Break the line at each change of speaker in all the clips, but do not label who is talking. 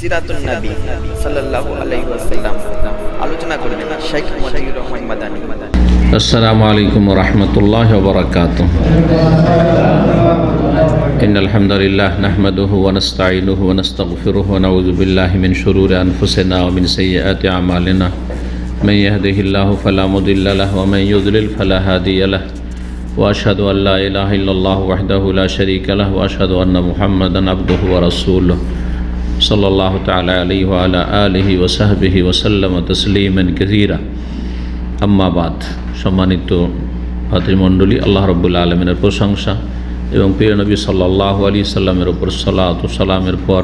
সিরাতুন নবী সাল্লাল্লাহু আলাইহি ওয়াসাল্লাম আলোচনা করবেন শেখ মতিউর রহমান মাদানী।
আসসালামু আলাইকুম ওয়া রাহমাতুল্লাহি ওয়া বারাকাতুহু। ইন্নাল হামদালিল্লাহ নাহমাদুহু ওয়া নাস্তাঈনুহু ওয়া নাস্তাগফিরুহু ওয়া নাউযু বিল্লাহি মিন শুরুরি আনফুসিনা ওয়া মিন সাইয়্যাতি আমালিনা। মান ইয়াহদিহিল্লাহু ফালা মুদিল্লা লাহু ওয়া মান ইউদ্লিল ফালা হাদিয়া লাহু। ওয়া আশহাদু আল লা ইলাহা ইল্লাল্লাহু ওয়াহদাহু লা শারীকা লাহু ওয়া আশহাদু আন্না মুহাম্মাদান আবদুহু ওয়া রাসূলুহু সাল্লাল্লাহু তাআলা আলাইহি ওয়া আলা আলিহি ওয়া সাহবিহি ওয়া সাল্লামা তাসলিমান কাসীরা। আম্মা বাদ। সম্মানিত ভাতৃমণ্ডলী, আল্লাহ রাব্বুল আলামিনের প্রশংসা এবং প্রিয় নবী সাল্লাল্লাহু আলাইহি সাল্লামের উপর সালাত ও সালামের পর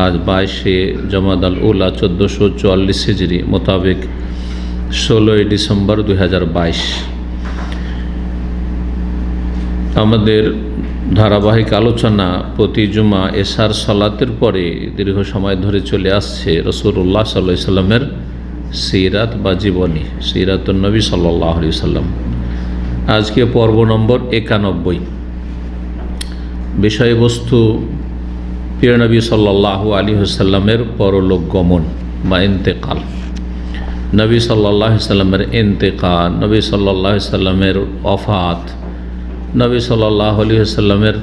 আজ 22শে জমাদাল উলা 1444 হিজরি মোতাবেক 16ই ডিসেম্বর 2022 আমাদের ধারাবাহিক আলোচনা প্রতি জুমা এশার সালাতের পরে দীর্ঘ সময় ধরে চলে আসছে রাসূলুল্লাহ সাল্লাল্লাহু আলাইহি সাল্লামের সিরাত বা জীবনী, সিরাতুন নবী সাল্লাল্লাহু আলাইহি সাল্লাম। আজকে পর্ব নম্বর 91। বিষয়বস্তু প্রিয় নবী সাল্লাল্লাহু আলাইহি সাল্লামের পরলোক গমন বা ইন্তেকাল। নবী সাল্লাল্লাহু আলাইহি সাল্লামের ইন্তেকাল, নবী সাল্লাল্লাহু আলাইহি সাল্লামের ওফাত, নবী সাল্লাল্লাহু আলাইহি সাল্লামের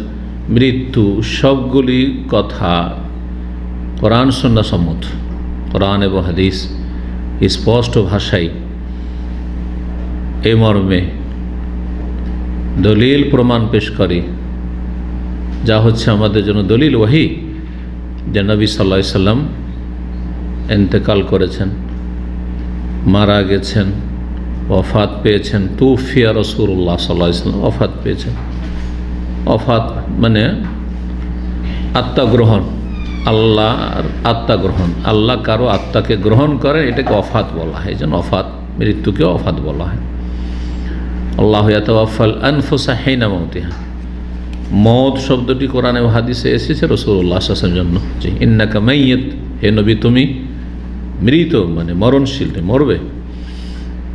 মৃত্যু, সবগুলি কথা কোরআন সুন্নাহ সম্মত। কোরআন এবং হাদিস স্পষ্ট ভাষায় এই মর্মে দলিল প্রমাণ পেশ করে, যা হচ্ছে আমাদের জন্য দলিল ওয়াহি, যে নবী সাল্লাল্লাহু আলাইহি সাল্লাম ইন্তেকাল করেছেন, মারা গেছেন, ওফাত পেয়েছেন। তুফিয়া রাসূলুল্লাহ সাল্লাল্লাহু আলাইহি সাল্লাম, ওফাত পেয়েছেন। ওফাত মানে আত্মগ্রহণ, আল্লাহর আত্মগ্রহণ। আল্লাহ কারো আত্মাকে গ্রহণ করেন, এটাকে ওফাত বলা হয়। এই জন্য ওফাত, মৃত্যুকে ওফাত বলা হয়। আল্লাহু ইয়াতাওয়াফাল আনফুসা হিনা মাউতিহা। মওত শব্দটি কোরআনে ও হাদিসে এসেছে রাসূলুল্লাহ সাল্লাল্লাহু আলাইহি ওয়াসাল্লামের জন্য, যে ইন্নাকা মাইয়িত, হে নবী তুমি মৃত, মানে মরণশীল, মরবে।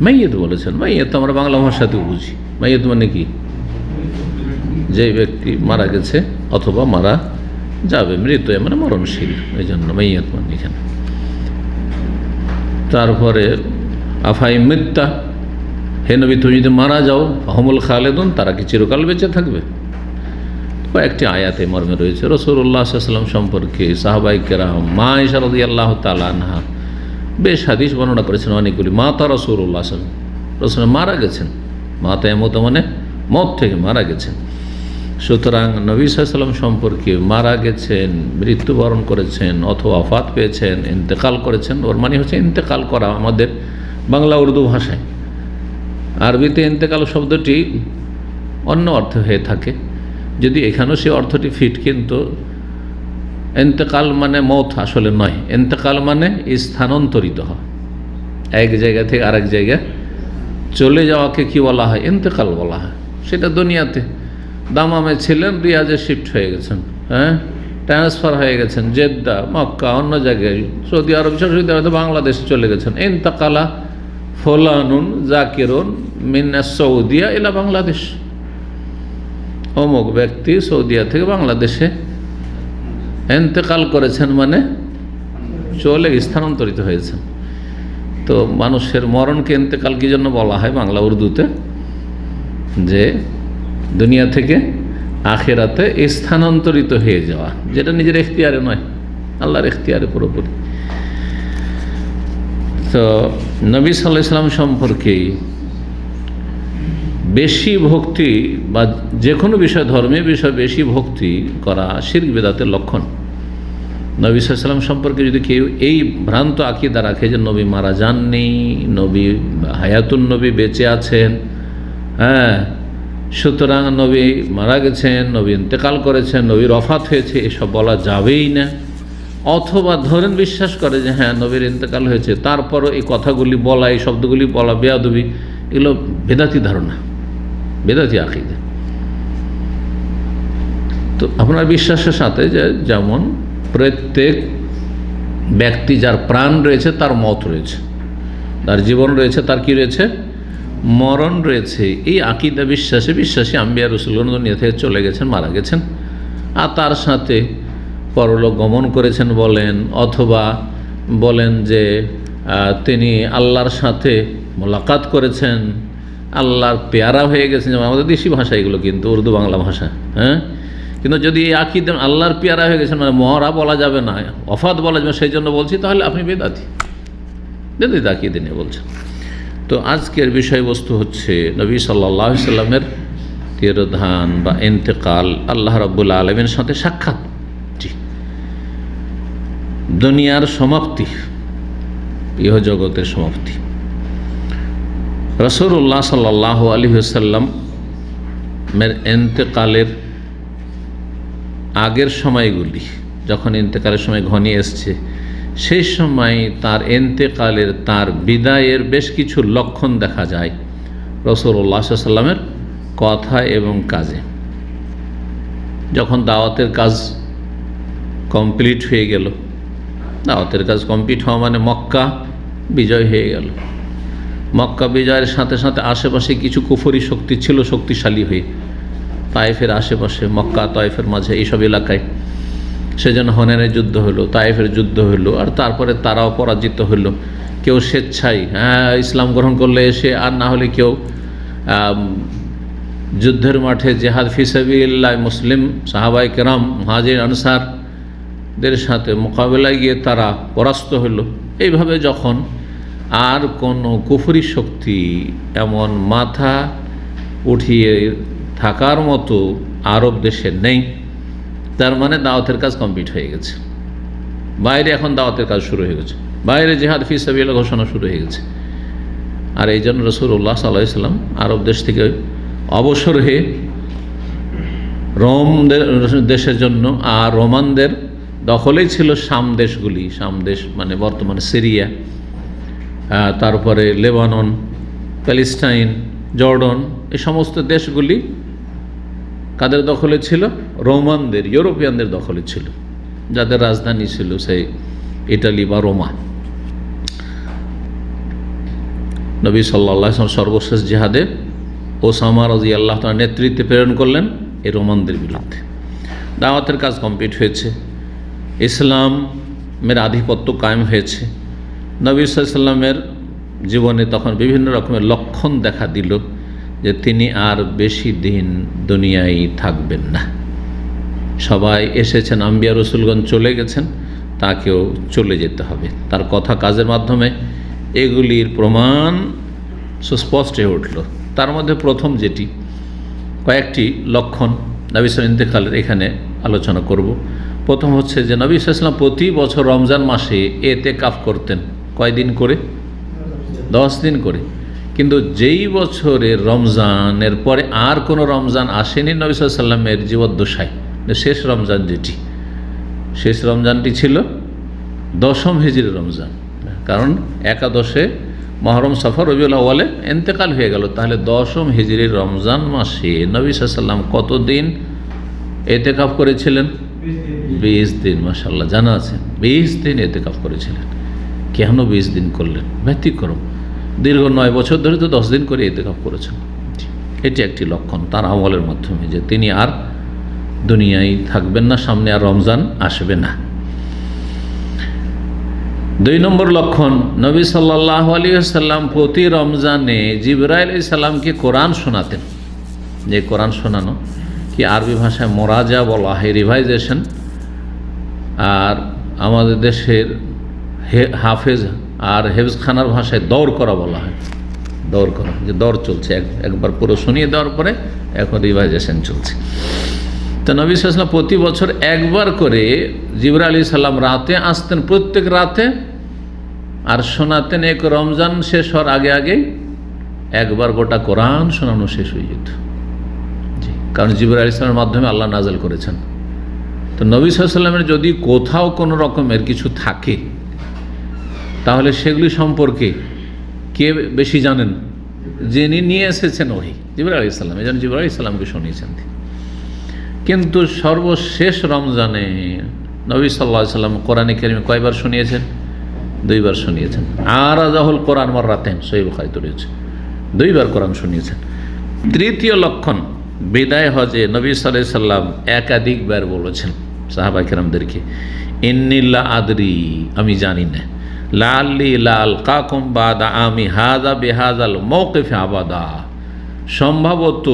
মাইয়িত বলেছেন। মাইয়িত আমরা বাংলা ভাষাতেও বুঝি। মাইয়িত মানে কি? যে ব্যক্তি মারা গেছে অথবা মারা যাবে, মৃত মানে মরণশীল, এই জন্য মাইয়িত মানে এখানে। তারপরে আফাই মিত্তা, হে নবী তুমি যদি মারা যাও, হুমুল খালেদুন, তারা কি চিরকাল বেঁচে থাকবে? কয়েকটি আয়াতে মর্মে রয়েছে। রাসূলুল্লাহ সাল্লাল্লাহু আলাইহি ওয়াসাল্লাম সম্পর্কে সাহাবায়ে কেরাম, মা আয়েশা রাদিয়াল্লাহু তাআলা আনহা বেশ হাদিস বর্ণনা করেছেন অনেকগুলি। মাতা রাসূলুল্লাহ সাল্লাল্লাহু আলাইহি ওয়াসাল্লাম, রাসূল মারা গেছেন। মাতা এমত মানে মত থেকে মারা গেছেন। সুতরাং নবী সাল্লাল্লাহু আলাইহি ওয়াসাল্লাম সম্পর্কে মারা গেছেন, মৃত্যুবরণ করেছেন অথবা ওফাত পেয়েছেন, ইন্তেকাল করেছেন, ওর মানে হচ্ছে ইন্তেকাল করা আমাদের বাংলা উর্দু ভাষায়। আরবিতে ইন্তেকাল শব্দটি অন্য অর্থ হয়ে থাকে, যদি এখানেও সে অর্থটি ফিট, কিন্তু ইন্তেকাল মানে মওত আসলে নয়। ইন্তেকাল মানে স্থানান্তরিত হওয়া, এক জায়গা থেকে আরেক জায়গায় চলে যাওয়াকে কি বলা হয়? ইন্তেকাল বলা হয়। সেটা দুনিয়াতে দামামে ছিলেন, রিয়াজে শিফট হয়ে গেছেন, ট্রান্সফার হয়ে গেছেন জেদ্দা, মক্কা, অন্য জায়গায়, সৌদি আরব, সৌদি আরব, বাংলাদেশে চলে গেছেন। ইন্তেকালা ফুলানুন জাকিরুন মিন সৌদিয়া ইলা বাংলাদেশ। অমুক ব্যক্তি সৌদিয়া থেকে বাংলাদেশে ইন্তেকাল করেছেন, মানে চলে স্থানান্তরিত হয়েছেন। তো মানুষের মরণকে ইন্তেকাল কি জন্য বলা হয় বাংলা উর্দুতে? যে দুনিয়া থেকে আখিরাতে স্থানান্তরিত হয়ে যাওয়া, যেটা নিজের এখতিয়ারে নয়, আল্লাহর এখতিয়ারে পুরোপুরি। তো নবী সাল্লাল্লাহু আলাইহি সাল্লাম সম্পর্কে বেশি ভক্তি বা যে কোনো বিষয়, ধর্মীয় বিষয় বেশি ভক্তি করা শিরক বিদআতের লক্ষণ। নবী সাল্লাল্লাহু আলাইহি সাল্লাম সম্পর্কে যদি কেউ এই ভ্রান্ত আকীদা রাখে যে নবী মারা যাননি, নবী হায়াতুন নবী বেঁচে আছেন, সুতরাং নবী মারা গেছেন, নবী ইন্তেকাল করেছেন, নবীর ওফাত হয়েছে, এসব বলা যাবেই না। অথবা ধরেন বিশ্বাস করে যে হ্যাঁ নবীর ইন্তেকাল হয়েছে, তারপরও এই কথাগুলি বলা, এই শব্দগুলি বলা বেয়াদবি, এগুলো বেদাতি ধারণা, বেদাতি আকীদা। তো আপনার বিশ্বাসের সাথে যে যেমন প্রত্যেক ব্যক্তি যার প্রাণ রয়েছে তার মত রয়েছে, তার জীবন রয়েছে, তার কি রয়েছে? মরণ রয়েছে। এই আকীদা বিশ্বাসী আম্বিয়া রাসূলগণ দুনিয়া থেকে চলে গেছেন, মারা গেছেন, আর তার সাথে পরলোক গমন করেছেন বলেন, অথবা বলেন যে তিনি আল্লাহর সাথে মোলাকাত করেছেন, আল্লাহর পেয়ারা হয়ে গেছেন, যেমন আমাদের দেশি ভাষা এগুলো কিন্তু উর্দু বাংলা ভাষা, হ্যাঁ। কিন্তু যদি এই আকীদা আল্লাহর পেয়ারা হয়ে গেছেন, মানে মহরা বলা যাবে না, ওফাত বলা যাবে, সেই জন্য বলছি, তাহলে আপনি বেদাতি আকীদা নিয়ে বলছেন। তো আজকের বিষয়বস্তু হচ্ছে নবী সাল্লাল্লাহু আলাইহি সাল্লামের তিরোধান বা ইন্তেকাল, আল্লাহ রাব্বুল আলামিনের সাথে সাক্ষাৎ, জি, দুনিয়ার সমাপ্তি, ইহজগতের সমাপ্তি। রাসূলুল্লাহ সাল্লাল্লাহু আলাইহি ওয়াসাল্লামের ইন্তেকালের আগের সময়গুলি, যখন ইন্তেকালের সময় ঘনিয়ে এসছে, সেই সময় তার ইন্তেকালের, তার বিদায়ের বেশ কিছু লক্ষণ দেখা যায় রাসূলুল্লাহ সাল্লাল্লাহু আলাইহি ওয়াসাল্লামের কথা এবং কাজে। যখন দাওয়াতের কাজ কমপ্লিট হয়ে গেল, দাওয়াতের কাজ কমপ্লিট হওয়া মানে মক্কা বিজয় হয়ে গেল। মক্কা বিজয়ের সাথে সাথে আশেপাশে কিছু কুফরি শক্তি ছিল শক্তিশালী হয়ে, তায়েফের আশেপাশে, মক্কা তায়েফের মাঝে এইসব এলাকায়, সেজন্য হুনাইনের যুদ্ধ হলো, তায়েফের যুদ্ধ হলো, আর তারপরে তারাও পরাজিত হলো। কেউ স্বেচ্ছায় ইসলাম গ্রহণ করলে এসে, আর না হলে কেউ যুদ্ধের মাঠে জেহাদ ফি সাবিলিল্লাহ মুসলিম সাহাবায়ে কেরাম মুহাজির আনসারদের সাথে মোকাবেলায় গিয়ে তারা পরাস্ত হলো। এইভাবে যখন আর কোনো কুফরি শক্তি এমন মাথা উঠিয়ে থাকার মতো আরব দেশে নেই, তার মানে দাওয়াতের কাজ কমপ্লিট হয়ে গেছে। বাইরে এখন দাওয়াতের কাজ শুরু হয়ে গেছে, বাইরে জিহাদ ফি সাবিলিল্লাহ ঘোষণা শুরু হয়ে গেছে। আর এই জন্য রাসূলুল্লাহ সাল্লাল্লাহু আলাইহি ওয়াসাল্লাম আরব দেশ থেকে অবসর হয়ে রোম দেশের জন্য, আর রোমানদের দখলেই ছিল শাম দেশগুলি, শাম দেশ মানে বর্তমানে সিরিয়া, তারপরে লেবানন, প্যালেস্টাইন, জর্ডন, এই সমস্ত দেশগুলি কাদের দখলে ছিল? রোমানদের, ইউরোপিয়ানদের দখলে ছিল, যাদের রাজধানী ছিল সেই ইটালি বা রোমা। নবী সাল্লাল্লাহু আলাইহি ওয়াসাল্লাম সর্বশেষ জিহাদে ওসামা রাদিয়াল্লাহু তাআলার নেতৃত্বে প্রেরণ করলেন এই রোমানদের বিরুদ্ধে। দাওয়াতের কাজ কমপ্লিট হয়েছে, ইসলামের আধিপত্য কায়েম হয়েছে। নবী সাল্লাল্লাহু আলাইহি ওয়াসাল্লামের জীবনে তখন বিভিন্ন রকমের লক্ষণ দেখা দিল যে তিনি আর বেশি দিন দুনিয়ায় থাকবেন না। সবাই এসেছেন, আম্বিয়া রসুলগণ চলে গেছেন, তাকেও চলে যেতে হবে। তার কথা কাজের মাধ্যমে এগুলির প্রমাণ সুস্পষ্ট হয়ে উঠল। তার মধ্যে প্রথম যেটি, কয়েকটি লক্ষণ নবী সাল্লাল্লাহু ইন্তেকালের এখানে আলোচনা করব। প্রথম হচ্ছে যে নবী সাল্লাল্লাহু আলাইহি ওয়াসাল্লাম প্রতি বছর রমজান মাসে ইতিকাফ করতেন। কয়দিন করে? 10 দিন করে। কিন্তু যেই বছরে রমজানের পরে আর কোনো রমজান আসেনি নবী সাল্লাল্লাহু আলাইহি ওয়াসাল্লামের জীবদ্দশায়, শেষ রমজান যেটি, শেষ রমজানটি ছিল 10ম হিজরি রমজান। কারণ একাদশে মহরম, সফর, রবিউল আউয়ালে ইন্তেকাল হয়ে গেল। তাহলে 10ম হিজরির রমজান মাসে নবী সাল্লাল্লাহু আলাইহি ওয়াসাল্লাম কতদিন ইতিকাফ করেছিলেন? 20 দিন। মাশাআল্লাহ, জানা আছে 20 দিন ইতিকাফ করেছিলেন। কেন 20 দিন করলেন? ব্যতিক্রম। দীর্ঘ 9 বছর ধরে তো 10 দিন করে ইতিকাফ করেছেন। এটি একটি লক্ষণ তার আমলের মাধ্যমে যে তিনি আর দুনিয়ায় থাকবেন না, সামনে আর রমজান আসবে না। 2 নম্বর লক্ষণ, নবী সাল্লাল্লাহু আলাইহি ওয়াসাল্লাম প্রতি রমজানে জিবরাইল আলাইহিস সালামকে কোরআন শোনাতেন। যে কোরআন শোনানো কি আরবি ভাষায় মোরাজা বলা হয়, রিভাইজেশন। আর আমাদের দেশের হাফেজ আর হেফজখানার ভাষায় দৌড় করা বলা হয়। দৌড় করা, যে দৌড় চলছে, একবার পুরো শুনিয়ে দেওয়ার পরে এখন রিভাইজেশন চলছে। তো নবী সাল্লাল্লাহু আলাইহি ওয়াসাল্লাম প্রতি বছর একবার করে জিবরাইল আলাইহিস সালাম রাতে আসতেন, প্রত্যেক রাতে, আর শোনাতেন। এক রমজান শেষ হওয়ার আগে আগে একবার গোটা কোরআন শোনানো শেষ হয়ে যেত। জি, কারণ জিবরাইল আলাইহিস সালামের মাধ্যমে আল্লাহ নাযিল করেছেন। তো নবী সাল্লাল্লাহু আলাইহি ওয়াসাল্লামের যদি কোথাও কোনো রকমের কিছু থাকে, তাহলে সেগুলি সম্পর্কে কে বেশি জানেন? যিনি নিয়ে এসেছেন ওহী, জিবরাইল আলাইহিস সালাম। এই জন্য জিবরাইল আলাইহিস সালামকে শুনিয়েছেন। কিন্তু সর্বশেষ রমজানে নবী সাল্লাল্লাহু আলাইহি ওয়াসাল্লাম কোরআনে কারিমে কয়বার শুনিয়েছেন? 2 বার শুনিয়েছেন। আরাজাহুল কোরআন মাররাতাইন, সহিহ বুখারীতে রয়েছে, 2 বার কোরআন শুনিয়েছেন। তৃতীয় লক্ষণ, বিদায় হজে নবী সাল্লাল্লাহু আলাইহি ওয়াসাল্লাম একাধিকবার বলেছেন, সাহাবায়ে কেরামদেরকে, ইন্নিল্লা আদরি, আমি জানি না, লাল্লি লাল কাকুম বাদা আমি হাজা বেহাজাল মৌকিফে আবাদা, সম্ভবত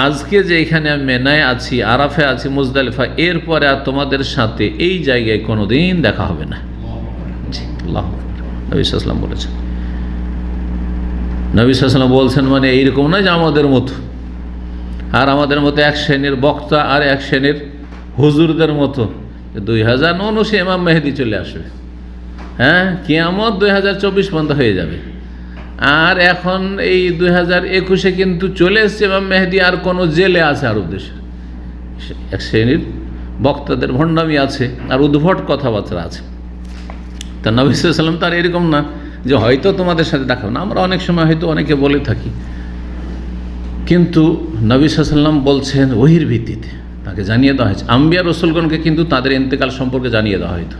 আজকে যে এখানে আমি মেনায় আছি, আরাফে আছি, মুজদালিফা, এরপরে আর তোমাদের সাথে এই জায়গায় কোনো দিন দেখা হবে না। জি, আল্লাহু আকবার। নবী সাল্লাল্লাহু আলাইহি ওয়াসাল্লাম বলেছেন। নবী সাল্লাল্লাহু আলাইহি ওয়াসাল্লাম বলছেন মানে এইরকম নয় যে আমাদের মতো, আর আমাদের মতো এক শ্রেণীর বক্তা আর এক শ্রেণীর হুজুরদের মতো 2019 ইমাম মেহেদি চলে আসবে, হ্যাঁ, কিয়ামত 2024 পর্যন্ত হয়ে যাবে। আর এখন এই 2021-এ কিন্তু চলে এসছে ইমাম মেহেদি, আর কোনো জেলে আছে আরব দেশে। এক শ্রেণীর বক্তাদের ভণ্ডামি আছে আর উদ্ভট কথাবার্তা আছে। তা নবী সাল্লাল্লাহু আলাইহি ওয়াসাল্লাম তার এরকম না যে হয়তো তোমাদের সাথে দেখা হবে না। আমরা অনেক সময় হয়তো অনেকে বলে থাকি, কিন্তু নবী সাল্লাল্লাহু আলাইহি ওয়াসাল্লাম বলছেন ওহির ভিত্তিতে তাকে জানিয়ে দেওয়া হয়েছে। আম্বিয়া রসুলগণকে কিন্তু তাদের ইন্তেকাল সম্পর্কে জানিয়ে দেওয়া হয়তো,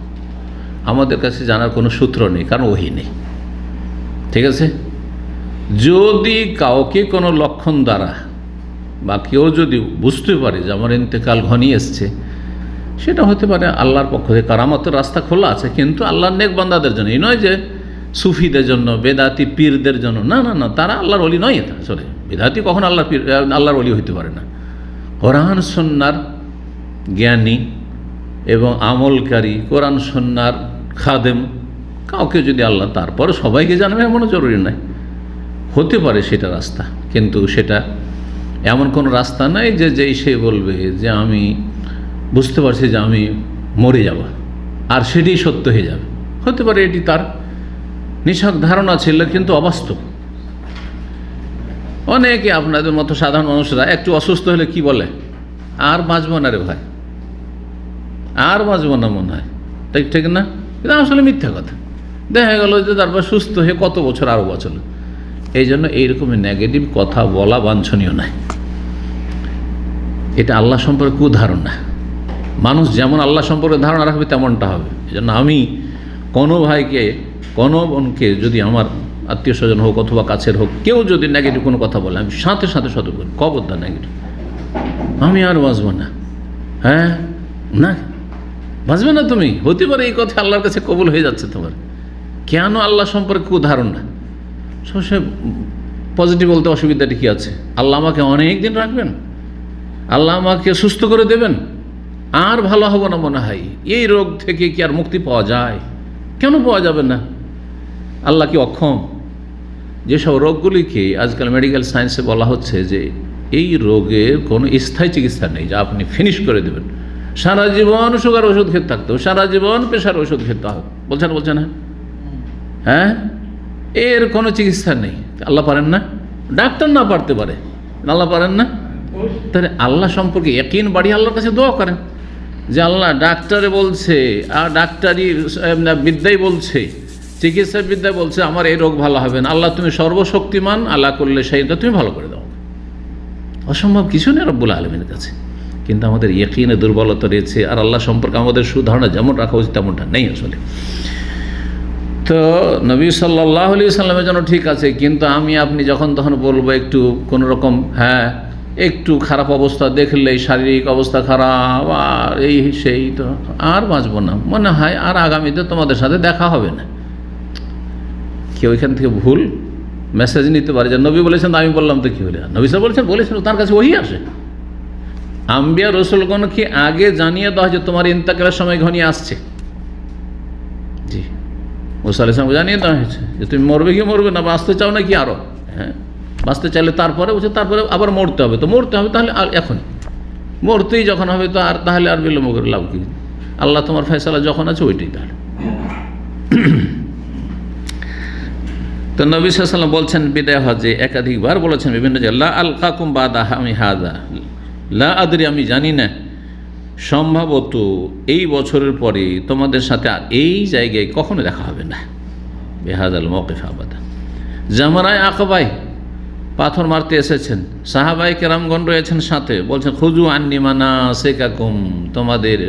আমাদের কাছে জানার কোনো সূত্র নেই, কারণ ওহী নেই। ঠিক আছে, যদি কাউকে কোনো লক্ষণ দ্বারা বা কেউ যদি বুঝতে পারে যে আমার ইন্তেকাল ঘনিয়ে এসছে, সেটা হতে পারে আল্লাহর পক্ষ থেকে কারামতের রাস্তা খোলা আছে, কিন্তু আল্লাহর নেক বান্দাদের জন্য। এই নয় যে সুফিদের জন্য, বেদাতি পীরদের জন্য, না না না, তারা আল্লাহর ওলি নয়। এটা আসলে বেদাতি কখন আল্লাহর ওলি হইতে পারে না। কোরআন সুন্নাহর জ্ঞানী এবং আমলকারী, কোরআন সুন্নাহর খাদেম কাউকে যদি আল্লাহ, তারপরে সবাইকে জানবে এমনও জরুরি নয়, হতে পারে সেটা রাস্তা, কিন্তু সেটা এমন কোনো রাস্তা নাই যে যেই সে বলবে যে আমি বুঝতে পারছি যে আমি মরে যাব, আর সেটাই সত্য হয়ে যাবে। হতে পারে এটি তার নিছক ধারণা ছিল, কিন্তু অবাস্তব। অনেকে আপনাদের মতো সাধারণ মানুষরা একটু অসুস্থ হলে কি বলে, আর বাঁচব না রে ভাই, আর বাঁচব না মনে হয়, ঠিক ঠিক না? এটা আসলে মিথ্যা কথা। দেখা গেল যে তারপর সুস্থ হয়ে কত বছর আরও বাঁচল। এই জন্য এইরকম নেগেটিভ কথা বলা বাঞ্ছনীয় নয়। এটা আল্লাহ সম্পর্কে কুধারণা। মানুষ যেমন আল্লাহ সম্পর্কে ধারণা রাখবে তেমনটা হবে। এই জন্য আমি কোনো ভাইকে, কোনো বোনকে, যদি আমার আত্মীয় স্বজন হোক অথবা কাছের হোক, কেউ যদি নেগেটিভ কোনো কথা বলে, আমি সাথে সাথে সতর্ক করি, খবরদার নেগেটিভ, আমি আর বাঁচব না। হ্যাঁ, না বাঁচবে না তুমি, হতে পারে এই কথা আল্লাহর কাছে কবুল হয়ে যাচ্ছে তোমার। কেন আল্লাহ সম্পর্কে কুধারণা? সবসময় পজিটিভ বলতে অসুবিধাটি কী আছে? আল্লাহ আমাকে অনেক দিন রাখবেন, আল্লাহ আমাকে সুস্থ করে দেবেন, আর ভালো হব না মনে হয়, এই রোগ থেকে কি আর মুক্তি পাওয়া যায়? কেন পাওয়া যাবে না? আল্লাহ কি অক্ষম? যেসব রোগগুলিকে আজকাল মেডিকেল সায়েন্সে বলা হচ্ছে যে এই রোগের কোনো স্থায়ী চিকিৎসা নেই, যা আপনি ফিনিশ করে দেবেন, সারা জীবন সুগার ওষুধ খেতে থাকতে হবে, সারা জীবন প্রেশার ওষুধ খেতে হবে, বলছেন না? হ্যাঁ, এর কোনো চিকিৎসা নেই। আল্লাহ পারেন না? ডাক্তার না পারতে পারে, আল্লাহ পারেন না? তাহলে আল্লাহ সম্পর্কে ইয়াকিন বাড়িয়ে আল্লাহর কাছে দোয়া করেন যে আল্লাহ, ডাক্তারে বলছে, আর ডাক্তারি বিদ্যাই বলছে, চিকিৎসা বিদ্যায় বলছে আমার এই রোগ ভালো হবে না, আল্লাহ তুমি সর্বশক্তিমান, আল্লাহ করলে সেইটা তুমি ভালো করে দাও। অসম্ভব কিছু নেই রব্বুল আলমীর কাছে, কিন্তু আমাদের ইয়াকিনে দুর্বলতা রয়েছে, আর আল্লাহ সম্পর্কে আমাদের সুধারণা যেমন রাখা উচিত তেমনটা নেই আসলে। তো নবী সাল্লাল্লাহু আলাইহি ওয়াসাল্লামের জন্য ঠিক আছে, কিন্তু আমি আপনি যখন তখন বলবো একটু কোনো রকম, হ্যাঁ, একটু খারাপ অবস্থা দেখলেই, শারীরিক অবস্থা খারাপ আর এই সেই, তো আর বাঁচবো না মনে হয়, আর আগামীতে তোমাদের সাথে দেখা হবে না। কেউ এখান থেকে ভুল মেসেজ নিতে পারে যে নবী বলেছেন আমি বললাম তো কী হলে, নবী সাহেব বলেছেন তার কাছে ওহি আসে। আম্বিয়া রসুলগণকে আগে জানিয়ে দেওয়া হয় যে তোমার ইন্তেকালের সময় ঘনিয়ে আসছে। জি, মুসা আলাইহিস সালামকে জানিয়ে দেওয়া হয়েছে যে তুমি মরবে কি মরবে না, বাঁচতে চাও না কি আরও? হ্যাঁ, বাঁচতে চাইলে তারপরে বলছে তারপরে আবার মরতে হবে, তো মরতে হবে তাহলে আর এখনই মরতেই যখন হবে, তো আর তাহলে আর বিলম্ব করে লাভ কি? আল্লাহ তোমার ফয়সালা যখন আছে ওইটাই তাহলে। তো নবী সাল্লাল্লাহু আলাইহি ওয়াসাল্লাম বলছেন বিদায় হজে, একাধিকবার বলেছেন বিভিন্ন জায়গায়, লা আলকাকুম বাদা আমি হাযা, লা আদরি, আমি জানি না, সম্ভবত এই বছরের পরে তোমাদের সাথে আর এই জায়গায় কখনো দেখা হবে না। বেহাজাল মওকিফ আবাদা। জামরায়ে আকবায় পাথর মারতে এসেছেন, সাহাবায়ে কেরামগণ রয়েছেন সাথে, বলছেন খুযু আন্নী মানাসিকাকুম, তোমাদের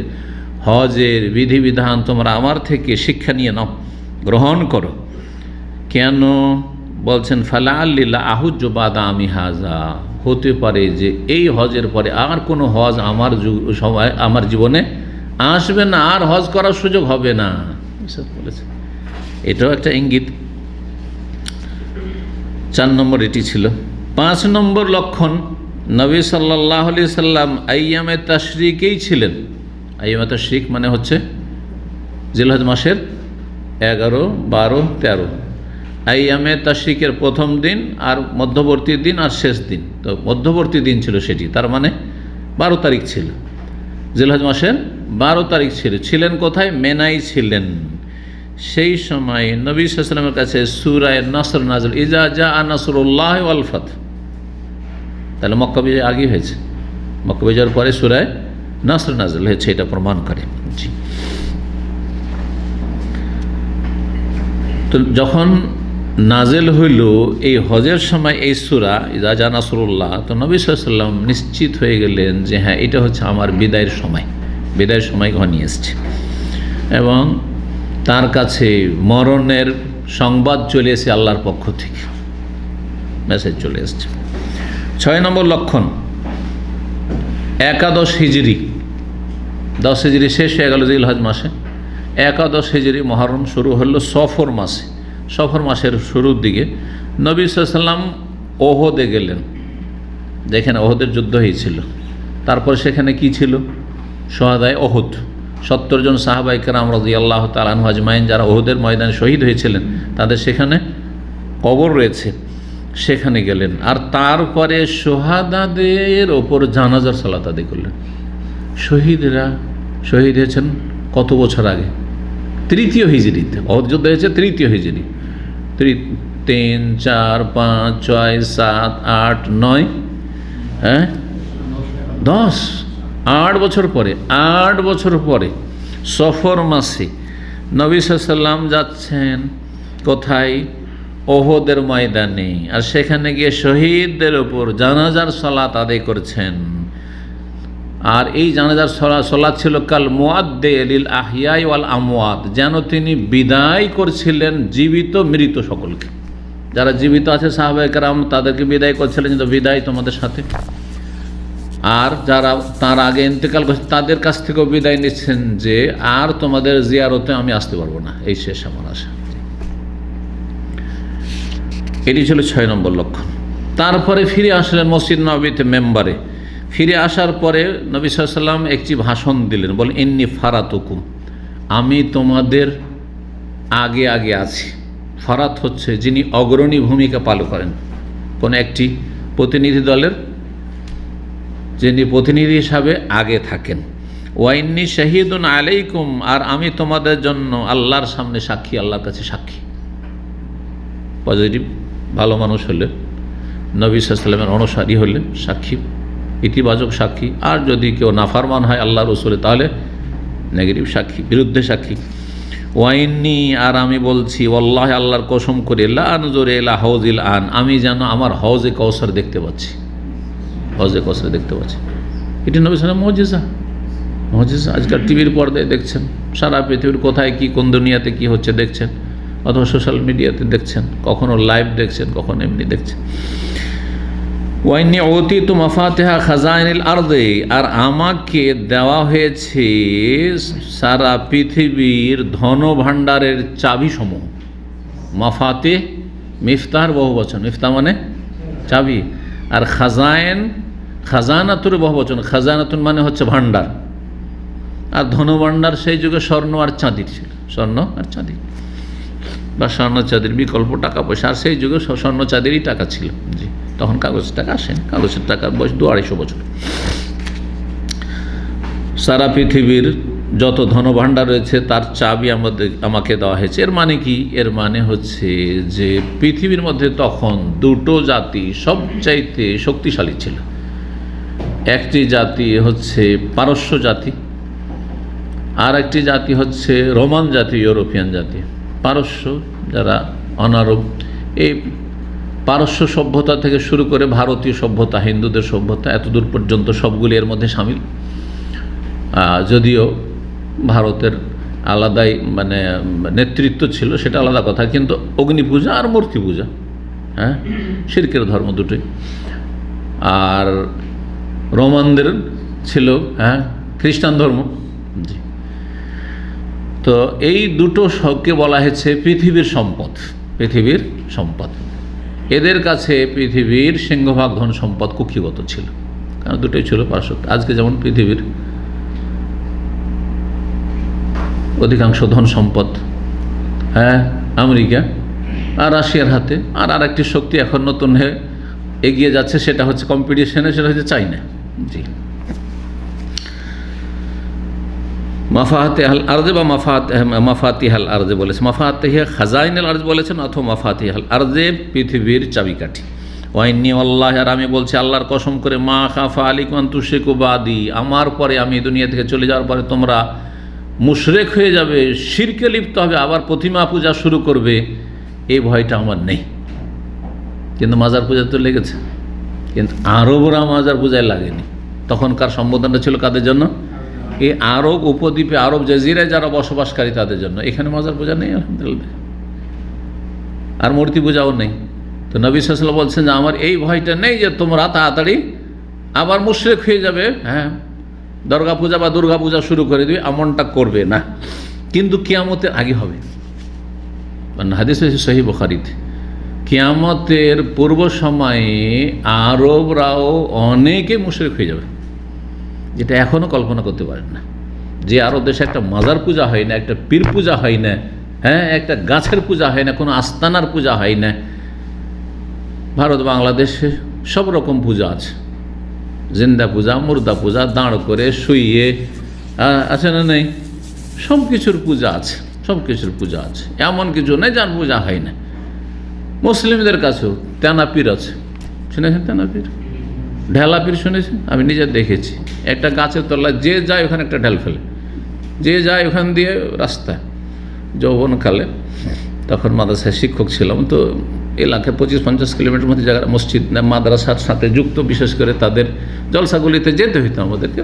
হজের বিধিবিধান তোমরা আমার থেকে শিক্ষা নিয়ে নাও, গ্রহণ করো। কেন? বলছেন ফালাআল্লি লা আহুজ্জু বাদা আমি হাযা, হতে পারে যে এই হজের পরে আর কোনো হজ আমার জীবনে আসবে না, আর হজ করার সুযোগ হবে না, এসব বলেছে। এটাও একটা ইঙ্গিত। 4 নম্বর এটি ছিল। 5 নম্বর লক্ষণ, নবী সাল্লাল্লাহু আলাইহি সাল্লাম আইয়ামে তাশরিকেই ছিলেন। আইয়ামে তাশরিক মানে হচ্ছে জিলহজ মাসের 11, 12, 13। আইয়ামে তাশরিকের প্রথম দিন আর মধ্যবর্তী দিন আর শেষ দিন। তো মধ্যবর্তী দিন ছিল সেটি, তার মানে 12 তারিখ ছিল, জিলহজ মাসের 12 তারিখ ছিলেন কোথায়? মেনায় ছিলেন। সেই সময় নবী সাল্লাল্লাহু আলাইহি ওয়াসাল্লামের কাছে সূরা নাসর নাযিল, ইজা জাআ নাসরুল্লাহি ওয়াল ফাত। তাহলে মক্কা বিজয় আগে হয়েছে, মক্কা বিজয়ের পরে সূরা নাসর নাযিল হয়েছে, এটা প্রমাণ করে। জি, তো যখন নাজেল হইল এই হজের সময় এই সূরা ইজা জাআ নাসরুল্লাহ, তো নবী সাল্লাল্লাহু আলাইহি ওয়াসাল্লাম নিশ্চিত হয়ে গেলেন যে হ্যাঁ, এটা হচ্ছে আমার বিদায়ের সময়, বিদায়ের সময় ঘনিয়ে এসছে, এবং তার কাছে মরণের সংবাদ চলে এসে আল্লাহর পক্ষ থেকে মেসেজ চলে এসছে। 6 নম্বর লক্ষণ, একাদশ হিজরি, 10 হিজরি শেষ হয়ে গেল জিলহজ মাসে, একাদশ হিজরি মুহররম শুরু হলো সফর মাসে। সফর মাসের শুরুর দিকে নবী সাল্লাল্লাহু আলাইহি ওয়াসাল্লাম ওহদে গেলেন, যেখানে ওহদের যুদ্ধ হয়েছিল। তারপর সেখানে কি ছিল? শুহাদায়ে ওহদ, 70 জন সাহাবায়ে কেরাম রাদিয়াল্লাহু তাআলা আনহু আজমাইন, যারা ওহদের ময়দানে শহীদ হয়েছিলেন, তাদের সেখানে কবর রয়েছে, সেখানে গেলেন। আর তারপরে শুহাদাদের ওপর জানাজার সালাত আদায় করলেন। শহীদরা শহীদ হয়েছেন কত বছর আগে? 3য় হিজরিতে। ওহদ যুদ্ধ হয়েছে 3য় হিজরি। 3, 4, 5, 6, 7, 8, 9, 10, 8 বছর পরে, 8 বছর পরে সফর মাসে নবী সাল্লাল্লাহু আলাইহি ওয়াসাল্লাম যাচ্ছেন কোথায়? ওহদের ময়দানে। আর সেখানে গিয়ে শহীদদের উপর জানাজার সালাত আদায় করছেন। আর এই জানাজার সালাত ছিল কাল মুআদ্দে লিল আহইয়াই ওয়াল আমওয়াত, যেন তিনি বিদায় করছিলেন জীবিত মৃত সকলকে। যারা জীবিত আছে সাহাবায়ে কেরাম, তাদেরকে বিদায় করছিলেন যে বিদায় তোমাদের সাথে। আর যারা তার আগে ইন্তেকাল করছে তাদের কাছ থেকেও বিদায় নিচ্ছেন যে আর তোমাদের জিয়ারতে আমি আসতে পারবো না, এই শেষ আমার আশা। এটি ছিল 6 নম্বর লক্ষণ। তারপরে ফিরে আসলেন মসজিদ নববীতে মেম্বারে। ফিরে আসার পরে নবী সাল্লাল্লাহু আলাইহি ওয়াসাল্লাম একটি ভাষণ দিলেন, বলেন ইন্নী ফারাতুকুম, আমি তোমাদের আগে আগে আছি। ফারাত হচ্ছে যিনি অগ্রণী ভূমিকা পালন করেন, কোনো একটি প্রতিনিধি দলের যিনি প্রতিনিধি হিসাবে আগে থাকেন। ওয়াইন্নি শাহিদুন আলাইকুম, আর আমি তোমাদের জন্য আল্লাহর সামনে সাক্ষী, আল্লাহর কাছে সাক্ষী। পজিটিভ ভালো মানুষ হলে, নবী সাল্লাল্লাহু আলাইহি ওয়াসাল্লামের অনুসারী হলে সাক্ষী, ইতিবাচক সাক্ষী। আর যদি কেউ নাফরমান হয় আল্লাহ রসুলের, তাহলে নেগেটিভ সাক্ষী, বিরুদ্ধে সাক্ষী। ওয়াইন্নি, আর আমি বলছি, ওয়াল্লাহি, আল্লাহর কসম করে, লা আনজুরু ইলা হাউজিল আন, আমি যেন আমার হৌজে কাউসার দেখতে পাচ্ছি, হৌজে কাউসার দেখতে পাচ্ছি। এটি নবী সাল্লাল্লাহু আলাইহি ওয়াসাল্লাম মুজিজা, মুজিজা। আজকাল টিভির পর্দায় দেখছেন, সারা পৃথিবীর কোথায় কি কোন দুনিয়াতে কি হচ্ছে দেখছেন, অথবা সোশ্যাল মিডিয়াতে দেখছেন, কখনো লাইভ দেখছেন, কখনো এমনি দেখছেন। ওয়াইন্নি উতিতু মাফাতিহা খাজাইনিল আরদি, আর আমাকে দেওয়া হয়েছে সারা পৃথিবীর ধন ভাণ্ডারের চাবি সমূহ। মাফাতিহ, মিফতার বহু বচন, মিফতা মানে চাবি, আর খাজাইন, খাজানাতুর বহু বচন, খাজানাতুন মানে হচ্ছে ভাণ্ডার। আর ধন ভাণ্ডার সেই যুগে স্বর্ণ আর চাঁদির ছিল, স্বর্ণ আর চাঁদি, বা স্বর্ণ চাঁদির বিকল্প টাকা পয়সা। আর সেই যুগে স্বর্ণ চাঁদিরই টাকা ছিল। জি, তখন কাগজের টাকা আসেন, কাগজের টাকার বয়স 200-250 বছর। সারা পৃথিবীর যত ধনভাণ্ডার রয়েছে তার চাবি আমাকে দেওয়া হয়েছে। এর মানে কি? এর মানে হচ্ছে যে পৃথিবীর মধ্যে তখন 2টো জাতি সবচাইতে শক্তিশালী ছিল। একটি জাতি হচ্ছে পারস্য জাতি, আর একটি জাতি হচ্ছে রোমান জাতি, ইউরোপিয়ান জাতি। পারস্য যারা অনারব, এই পারস্য সভ্যতা থেকে শুরু করে ভারতীয় সভ্যতা, হিন্দুদের সভ্যতা, এতদূর পর্যন্ত সবগুলি এর মধ্যে সামিল। যদিও ভারতের আলাদাই মানে নেতৃত্ব ছিল, সেটা আলাদা কথা, কিন্তু অগ্নি পূজা আর মূর্তি পূজা, শিরকের ধর্ম দুটোই। আর রোমানদের ছিল খ্রিস্টান ধর্ম। জি, তো এই দুটো সবকে বলা হয়েছে পৃথিবীর সম্পদ। পৃথিবীর সম্পদ, এদের কাছে পৃথিবীর সিংহভাগ ধন সম্পদ কুক্ষিগত ছিল, কারণ দুটোই ছিল পার্শ্বত্য। আজকে যেমন পৃথিবীর অধিকাংশ ধন সম্পদ আমেরিকা আর রাশিয়ার হাতে, আর আরেকটি শক্তি এখন নতুন হয়ে এগিয়ে যাচ্ছে, সেটা হচ্ছে কম্পিটিশনে, সেটা হচ্ছে চাইনা। জি, মাফাহাতিহাল আরজে বা মাফাতিহাল আরজে বলেছে, মাফাতিহা খাজাইনুল আরজ বলেছেন, অথবা মাফাতিহাল আরজে পৃথিবীর চাবিকাঠি। ওয়াইন্নি আল্লাহ, আর আমি বলছি আল্লাহর কসম করে, মা খাফা আলাইকুম আন তুশরিকু বাদি, আমার পরে, আমি দুনিয়া থেকে চলে যাওয়ার পরে তোমরা মুশরিক হয়ে যাবে, শিরকে লিপ্ত হবে, আবার প্রতিমা পূজা শুরু করবে, এই ভয়টা আমার নেই। কিন্তু মাজার পূজা তো লেগেছে, কিন্তু আরবরা মাজার পূজায় লাগেনি। তখনকার সম্বোধনটা ছিল কাদের জন্য? এই আরব উপদ্বীপে, আরব জাজিরায় যারা বসবাসকারী তাদের জন্য। এখানে মাজার পূজা নেই আলহামদুলিল্লাহ, আর মূর্তি পূজাও নেই। তো নবী সাল্লাল্লাহু আলাইহি ওয়াসাল্লাম বলছেন যে আমার এই ভয়টা নেই যে তোমরা তাড়াতাড়ি আবার মুশরিক হয়ে যাবে, দুর্গা পূজা বা দুর্গা পূজা শুরু করে দিবে, এমনটা করবে না। কিন্তু কিয়ামতের আগে হবে, হাদিস হয়েছে সহিহ বুখারীতে, কিয়ামতের পূর্ব সময়ে আরবরাও অনেকে মুশরিক হয়ে যাবে, যেটা এখনও কল্পনা করতে পারেন না। যে আরব দেশে একটা মাজার পূজা হয় না, একটা পীর পূজা হয় না, একটা গাছের পূজা হয় না, কোনো আস্তানার পূজা হয় না। ভারত বাংলাদেশে সব রকম পূজা আছে, জিন্দা পূজা, মুর্দা পূজা, দাঁড় করে শুইয়ে আছে না নেই, সব কিছুর পূজা আছে, সব কিছুর পূজা আছে, এমন কিছু নেই যার পূজা হয় না। মুসলিমদের কাছেও তেনাপীর আছে, শুনেছেন তেনাপীর? ঢেলাপীর শুনেছেন? আমি নিজে দেখেছি, একটা গাছের তলায় যে যায় ওখানে একটা ঢেল ফেলে, যে যায় ওখান দিয়ে রাস্তায়। যৌবনকালে তখন মাদ্রাসায় শিক্ষক ছিলাম, তো এলাকায় 25-50 কিলোমিটার মধ্যে জায়গা মসজিদ মাদ্রাসার সাথে যুক্ত, বিশেষ করে তাদের জলসাগুলিতে যেতে হইতো আমাদেরকে,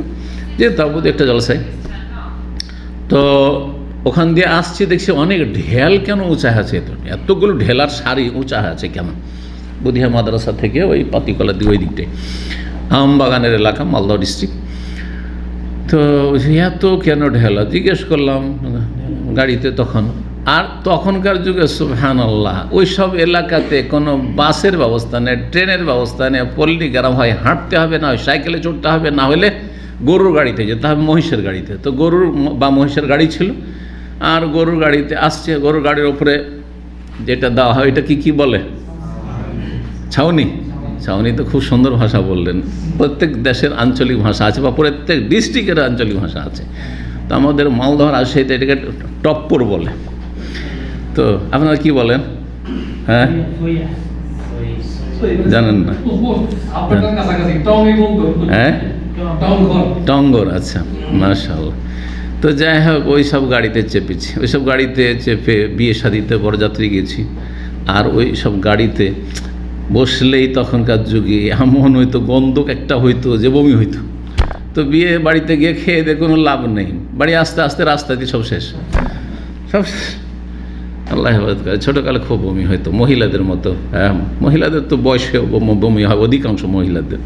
যেতে হবে একটা জলসায়। তো ওখান দিয়ে আসছি, দেখছি অনেক ঢেল কেন উঁচা আছে, এতগুলো ঢেলার সারি উঁচা আছে কেন? বুধিয়া মাদ্রাসা থেকে ওই পাতিকলার দিকে, ওই দিকটায় আমবাগানের এলাকা, মালদহ ডিস্ট্রিক্ট। তো এত কেন ঢেলা জিজ্ঞেস করলাম গাড়িতে তখন। আর তখনকার যুগে সুবহানাল্লাহ ওই সব এলাকাতে কোনো বাসের ব্যবস্থা নেই, ট্রেনের ব্যবস্থা নেই, পল্লী গ্রাম হয় হাঁটতে হবে, না হয় সাইকেলে চড়তে হবে, না হলে গরুর গাড়িতে যেতে হবে, মহিষের গাড়িতে। তো গরুর বা মহিষের গাড়ি ছিল, আর গরুর গাড়িতে আসছে। গরুর গাড়ির ওপরে যেটা দেওয়া হয় এটা কি বলে? ছাউনি। ছাউনি তো খুব সুন্দর ভাষা বললেন। প্রত্যেক দেশের আঞ্চলিক ভাষা আছে, বা প্রত্যেক ডিস্ট্রিক্টের আঞ্চলিক ভাষা আছে। তো আমাদের মালদহর রাজশাহীতে এটাকে টপ্পর বলে। তো আপনারা কি বলেন? জানেন না? টঙ্গর। আচ্ছা, মাশাআল্লাহ। তো যাই হোক, ওই সব গাড়িতে চেপেছি, ওই সব গাড়িতে চেপে বিয়ে শাদিতে বরযাত্রী গেছি। আর ওই সব গাড়িতে বসলেই তখনকার যুগে এমন হইতো, গন্ধক একটা হইতো যে বমি হইতো। তো বিয়ে বাড়িতে গিয়ে খেয়ে দিয়ে কোনো লাভ নেই, বাড়ি আস্তে আস্তে রাস্তা দিয়ে সব শেষ, সব আল্লাহ হেফাজত করে। ছোটোকালে খুব বমি হইতো, মহিলাদের মতো। মহিলাদের তো বয়সে বমি হয় অধিকাংশ মহিলাদের।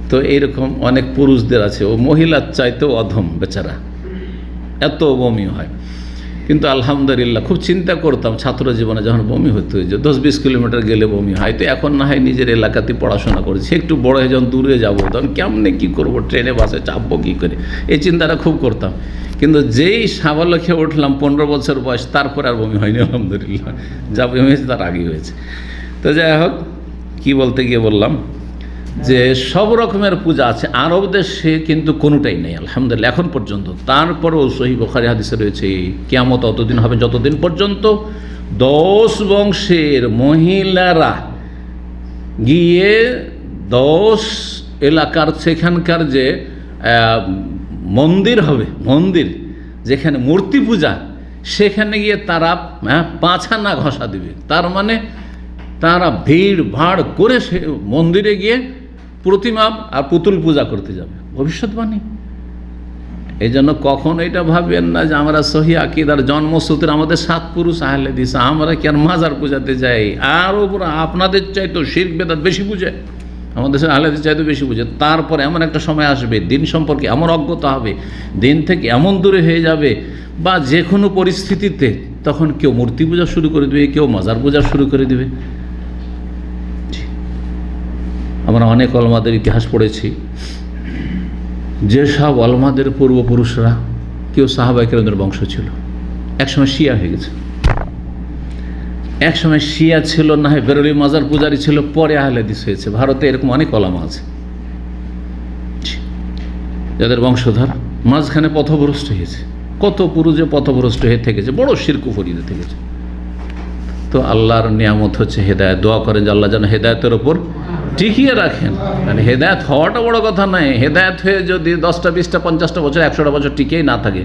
তো এইরকম অনেক পুরুষদের আছে, ও মহিলার চাইতেও অধম বেচারা, এত বমি হয়। কিন্তু আলহামদুলিল্লাহ খুব চিন্তা করতাম ছাত্র জীবনে, যখন বমি হতো যে 10-20 কিলোমিটার গেলে বমি হয়। তো এখন না হয় নিজের এলাকাতে পড়াশোনা করেছি, একটু বড় হয়ে যখন দূরে যাবো তখন কেমনে কী করবো, ট্রেনে বাসে চাপবো কী করে, এই চিন্তাটা খুব করতাম। কিন্তু যেই সাবালকে উঠলাম 15 বছর বয়স, তারপর আর বমি হয়নি আলহামদুলিল্লাহ। যা বমি হয়েছে তার আগেই হয়েছে। তো যাই হোক, কী বলতে গিয়ে বললাম যে সব রকমের পূজা আছে আরব দেশে, কিন্তু কোনোটাই নেই আলহামদুলিল্লাহ এখন পর্যন্ত। তারপরেও সহিহ বুখারী হাদিসে রয়েছে কিয়ামত অতদিন হবে যতদিন পর্যন্ত 10 বংশের মহিলারা গিয়ে 10 এলাকার সেখানকার যে মন্দির হবে, মন্দির যেখানে মূর্তি পূজা, সেখানে গিয়ে তারা পাছানা ঘষা দিবে। তার মানে তারা ভিড় ভাড় করে সে মন্দিরে গিয়ে প্রতিমা আর পুতুল পূজা করতে যাবে, ভবিষ্যৎবাণী। এই জন্য কখনো এটা ভাববেন না যে আমরা সহি আকীদার জন্মসূত্রে আমাদের 7 পুরুষ আহলে হাদিস, আমরা কি আর মাজার পূজাতে যাই? আর ওপর আপনাদের চাইতো শিরক বেদাত বেশি বুঝে, আমাদের দেশের আহলে হাদিস চাইতে বেশি বুঝে। তারপরে এমন একটা সময় আসবে, দিন সম্পর্কে এমন অজ্ঞতা হবে, দিন থেকে এমন দূরে হয়ে যাবে, বা যে কোনো পরিস্থিতিতে তখন কেউ মূর্তি পূজা শুরু করে দেবে, কেউ মাজার পূজা শুরু করে দেবে। আমরা অনেক ওলামাদের ইতিহাস পড়েছি, যেসব ওলামাদের পূর্বপুরুষরা কেউ সাহাবায়ে কেরামের বংশ ছিল, একসময় শিয়া হয়ে গেছে, একসময় শিয়া ছিল, না হয় বেরোলি মাজার পূজারি ছিল, পরে আহলে হাদিস হয়েছে। ভারতে এরকম অনেক ওলামা আছে যাদের বংশধর মাঝখানে পথভ্রষ্ট হয়েছে। কত পুরুষে পথভ্রষ্ট হয়ে থেকেছে, বড় শিরক কুফরিতে থেকেছে। তো আল্লাহর নিয়ামত হচ্ছে হেদায়েত। দোয়া করেন যে আল্লাহ যেন হেদায়েতের ওপর টিকিয়ে রাখেন। মানে হেদায়েত হওয়াটা বড় কথা নয়, হেদায়েত হয়ে যদি 10টা 20টা 50টা বছর 100টা বছর টিকেই না থাকে,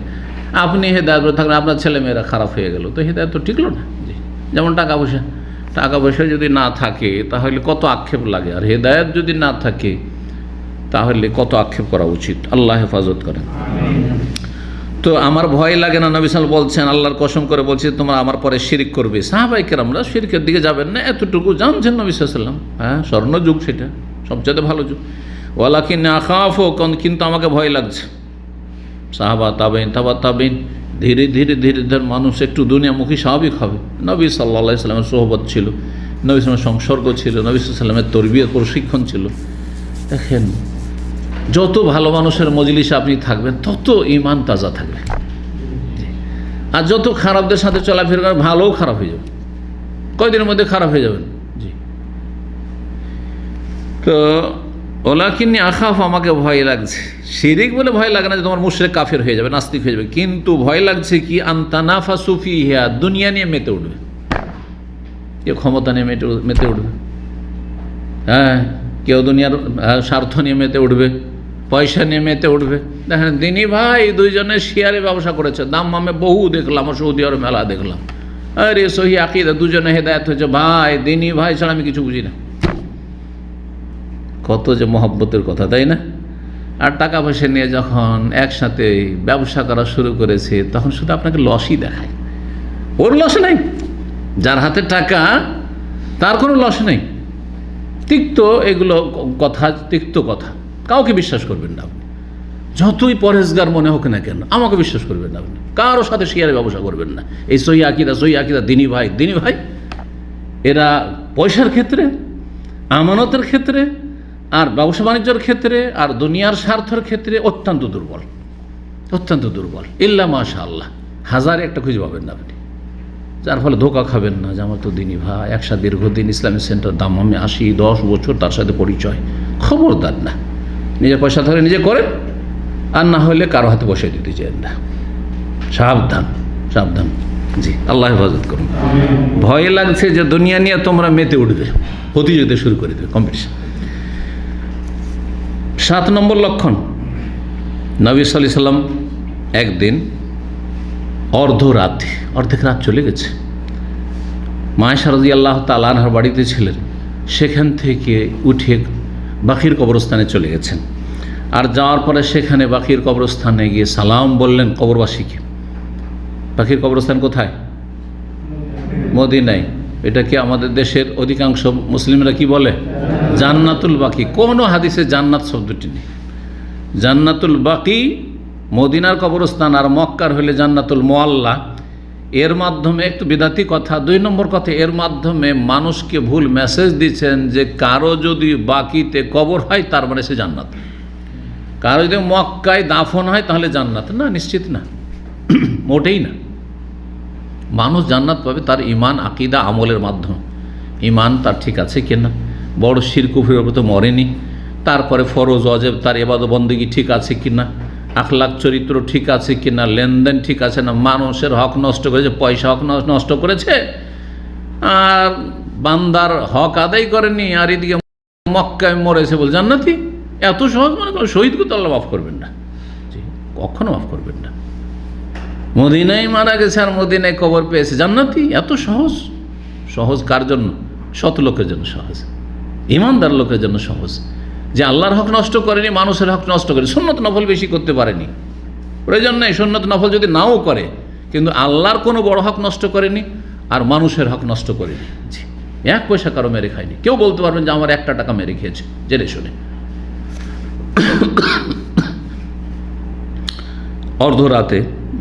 আপনি হেদায়েত থাকলে আপনার ছেলেমেয়েরা খারাপ হয়ে গেল, তো হেদায়েত তো টিকলো না। যেমন টাকা পয়সা যদি না থাকে তাহলে কত আক্ষেপ লাগে, আর হেদায়েত যদি না থাকে তাহলে কত আক্ষেপ করা উচিত। আল্লাহ হেফাজত করেন। তো আমার ভয় লাগে না, নবী সাল্লাল্লাহু আলাইহি ওয়াসাল্লাম বলছেন, আল্লাহর কসম করে বলছি, তোমরা আমার পরে শিরক করবে। সাহাবায়ে কেরামরা শিরকের দিকে যাবেন না, এতটুকু জানছেন নবী সাল্লাল্লাহু আলাইহি ওয়াসাল্লাম। হ্যাঁ, স্বর্ণযুগ, সেটা সবচেয়ে ভালো যুগ। ওয়ালাকিন আখাফু, কিন্তু আমাকে ভয় লাগছে। সাহাবা তাবেইন, তাবেইন, ধীরে ধীরে মানুষ একটু দুনিয়ামুখী স্বাভাবিক হবে। নবী সাল্লাল্লাহু আলাইহি ওয়াসাল্লামের সোহবত ছিল, নবী সাল্লাল্লাহু আলাইহি ওয়াসাল্লামের সংসর্গ ছিল, নবী সাল্লাল্লাহু আলাইহি ওয়াসাল্লামের তরবিয়ত প্রশিক্ষণ ছিল। দেখেন, যত ভালো মানুষের মজলিসে আপনি থাকবেন তত ঈমান তাজা থাকবে, আর যত খারাপদের সাথে চলাফেরা করেন ভালোও খারাপ হয়ে যাবে, কয়দিনের মধ্যে খারাপ হয়ে যাবেন। জি, তো ওলাকিন্নি আখাফ, আমাকে ভয় লাগছে। শিরিক বলে ভয় লাগে না যে তোমার মুশরিক কাফের হয়ে যাবে, নাস্তিক হয়ে যাবে, কিন্তু ভয় লাগছে কি আনতানাফাসু ফিহা, দুনিয়া নিয়ে মেতে উঠবে, কেউ ক্ষমতা নিয়ে মেতে উঠবে, হ্যাঁ, কেউ দুনিয়ার স্বার্থ নিয়ে মেতে উঠবে, পয়সা নিয়ে মেতে উঠবে। দেখেন, দিনী ভাই দুইজনে শেয়ারে ব্যবসা করেছে, দাম মামে বহু দেখলাম, সৌদি আরব মেলা দেখলাম। আরে সহি আকীদা, দুজনে হেদায়েত হয়েছে। ভাই, দিনী ভাই ছাড়া আমি কিছু বুঝি না। কত যে মহব্বতের কথা, তাই না? আর টাকা পয়সা নিয়ে যখন একসাথে ব্যবসা করা শুরু করেছে, তখন শুধু আপনাকে লসই দেখায়, ওর লস নেই। যার হাতে টাকা তার কোনো লস নেই। তিক্ত এগুলো কথা, তিক্ত কথা, কাউকে বিশ্বাস করবেন না আপনি, যতই পরহেজগার মনে হোক না কেন, আমাকে বিশ্বাস করবেন না আপনি, কারোর সাথে শেয়ারে ব্যবসা করবেন না। এই সহি আকীদা দিনী ভাই এরা পয়সার ক্ষেত্রে, আমানতের ক্ষেত্রে, আর ব্যবসা বাণিজ্যের ক্ষেত্রে, আর দুনিয়ার স্বার্থের ক্ষেত্রে অত্যন্ত দুর্বল। ইল্লা মাশাআল্লাহ, হাজারে একটা খুঁজে পাবেন না আপনি। যার ফলে ধোকা খাবেন না যে আমার তো দিনী ভাই, একসাথে দীর্ঘদিন ইসলামিক সেন্টার দাম আমি 80-10 বছর তার সাথে পরিচয়। খবরদার না, নিজের পয়সা থাকলে নিজে করেন, আর না হলে কারো হাতে বসে দিতে চান না। সাবধান। জি, আল্লাহ হেফাজত করুন। ভয় লাগছে যে দুনিয়া নিয়ে তোমরা মেতে উঠবে, প্রতিযোগিতা শুরু করে দেবে, কম্পিটিশন। 7 নম্বর লক্ষণ, নবী সাল্লাল্লাহু আলাইহি ওয়াসাল্লাম একদিন অর্ধেক রাত চলে গেছে, মা আয়েশা রাদিয়াল্লাহু তাআলা আনহার বাড়িতে ছিলেন, সেখান থেকে উঠে বাকির কবরস্থানে চলে গেছেন। আর যাওয়ার পরে সেখানে বাকির কবরস্থানে গিয়ে সালাম বললেন কবরবাসীকে। বাকির কবরস্থান কোথায়? মদিনায়। এটাকে আমাদের দেশের অধিকাংশ মুসলিমরা কি বলে? জান্নাতুল বাকি। কোনো হাদিসে জান্নাত শব্দটি নেই। জান্নাতুল বাকি মদিনার কবরস্থান, আর মক্কার হলে জান্নাতুল মুআল্লা। এর মাধ্যমে একটু বিদাতি কথা। 2 নম্বর কথা, এর মাধ্যমে মানুষকে ভুল মেসেজ দিচ্ছেন যে কারো যদি বাকিতে কবর হয় তার মানে সে জান্নাত, কারো যদি মক্কায় দাফন হয় তাহলে জান্নাত না, নিশ্চিত না, মোটেই না। মানুষ জান্নাত পাবে তার ঈমান, আকীদা, আমলের মাধ্যমে। ঈমান তার ঠিক আছে কিনা, বড় শিরক কুফরের উপর তো মরেনি, তারপরে ফরজ ওয়াজিব তার ইবাদত বন্দেগী ঠিক আছে কিনা, আখলাক চরিত্র ঠিক আছে কিনা, লেনদেন ঠিক আছে না, মানুষের হক নষ্ট করেছে, পয়সা হক নষ্ট করেছে, আর বান্দার হক আদায় করেনি, আর এদিকে মক্কায় মরেছে বল জান্নাতি। এত সহজ মনে করেন শহীদকে তো আল্লাহ মাফ করবেন না, কখনো মাফ করবেন না। মদিনায় মারা গেছে আর মদিনায় কবর পেয়েছে, জান্নাতি। এত সহজ কার জন্য? শত লোকের জন্য সহজ, ইমানদার লোকের জন্য সহজ, যে আল্লাহর হক নষ্ট করেনি, মানুষের হক নষ্ট করে, সুন্নত নফল বেশি করতে পারেনি, প্রয়োজন নেই। সুন্নত নফল যদি নাও করে, কিন্তু আল্লাহর কোনো বড় হক নষ্ট করেনি আর মানুষের হক নষ্ট করেনি। জি, এক পয়সা কারো মেরে খায়নি। কেউ বলতে পারবেন যে আমার 1 টাকা মেরে খেয়েছে জেনে শুনে। অর্ধরাতে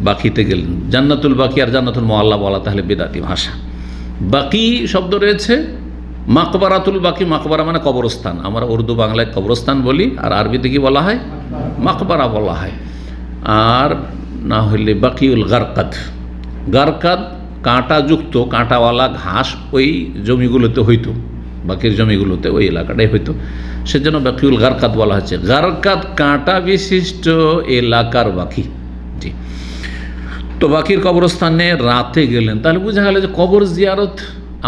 বাকিতে গেলেন। জান্নাতুল বাকি আর জান্নাতুল মুআল্লা বলা তাহলে বেদাতি ভাষা। বাকি শব্দ রয়েছে, মাকবারাতুল বাকি, মাকবারা মানে কবরস্থান। আমরা উর্দু বাংলায় কবরস্থান বলি, আর আরবিতে কি বলা হয়? মাকবারা বলা হয়। আর না হইলে বাকিউল গারকাদ। গারকাদ কাঁটাযুক্ত, কাঁটাওয়ালা ঘাস ওই জমিগুলোতে হইতো, বাকির জমিগুলোতে ওই এলাকাটাই হইতো, সেজন্য বাকিউল গারকাদ বলা হচ্ছে। গারকাদ কাঁটা বিশিষ্ট এলাকার বাকি। জি, তো বাকির কবরস্থানে রাতে গেলেন। তাহলে বোঝা গেল যে কবর জিয়ারত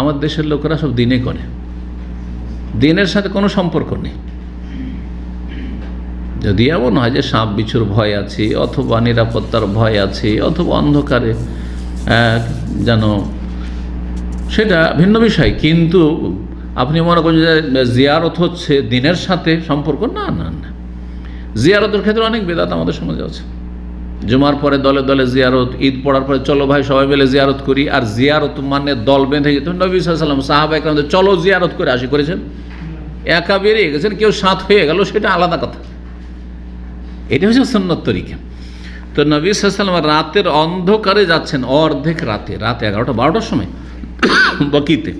আমার দেশের লোকেরা সব দিনে করে, দিনের সাথে কোনো সম্পর্ক নেই। যদি এমন হয় যে সাপ বিছুর ভয় আছে, অথবা নিরাপত্তার ভয় আছে, অথবা অন্ধকারে যেন, সেটা ভিন্ন বিষয়। কিন্তু আপনি মনে করেন যে জিয়ারত হচ্ছে দিনের সাথে সম্পর্ক, না না না। জিয়ারতের ক্ষেত্রে অনেক বেদাত আমাদের সমাজে আছে। জুমার পরে দলে দলে জিয়ারত, ঈদ পড়ার পরে চলো ভাই সবাই মিলে জিয়ারত করি। আর জিয়ারত মানে দল বেঁধে যেত। নবী সাল্লাল্লাহু আলাইহি ওয়াসাল্লাম সাহাবা একরামদের চলো জিয়ারত করে আসি করেছেন, একা বেরিয়ে গেছেন, কেউ সাথ হয়ে গেল, সেটা আলাদা কথা। এটা হচ্ছে সুন্নত তরিকা। তো নবী সাল্লাল্লাহু আলাইহি ওয়াসাল্লাম রাতের অন্ধকারে যাচ্ছেন, অর্ধেক রাতে, রাত 11টা-12টার সময় বকিতে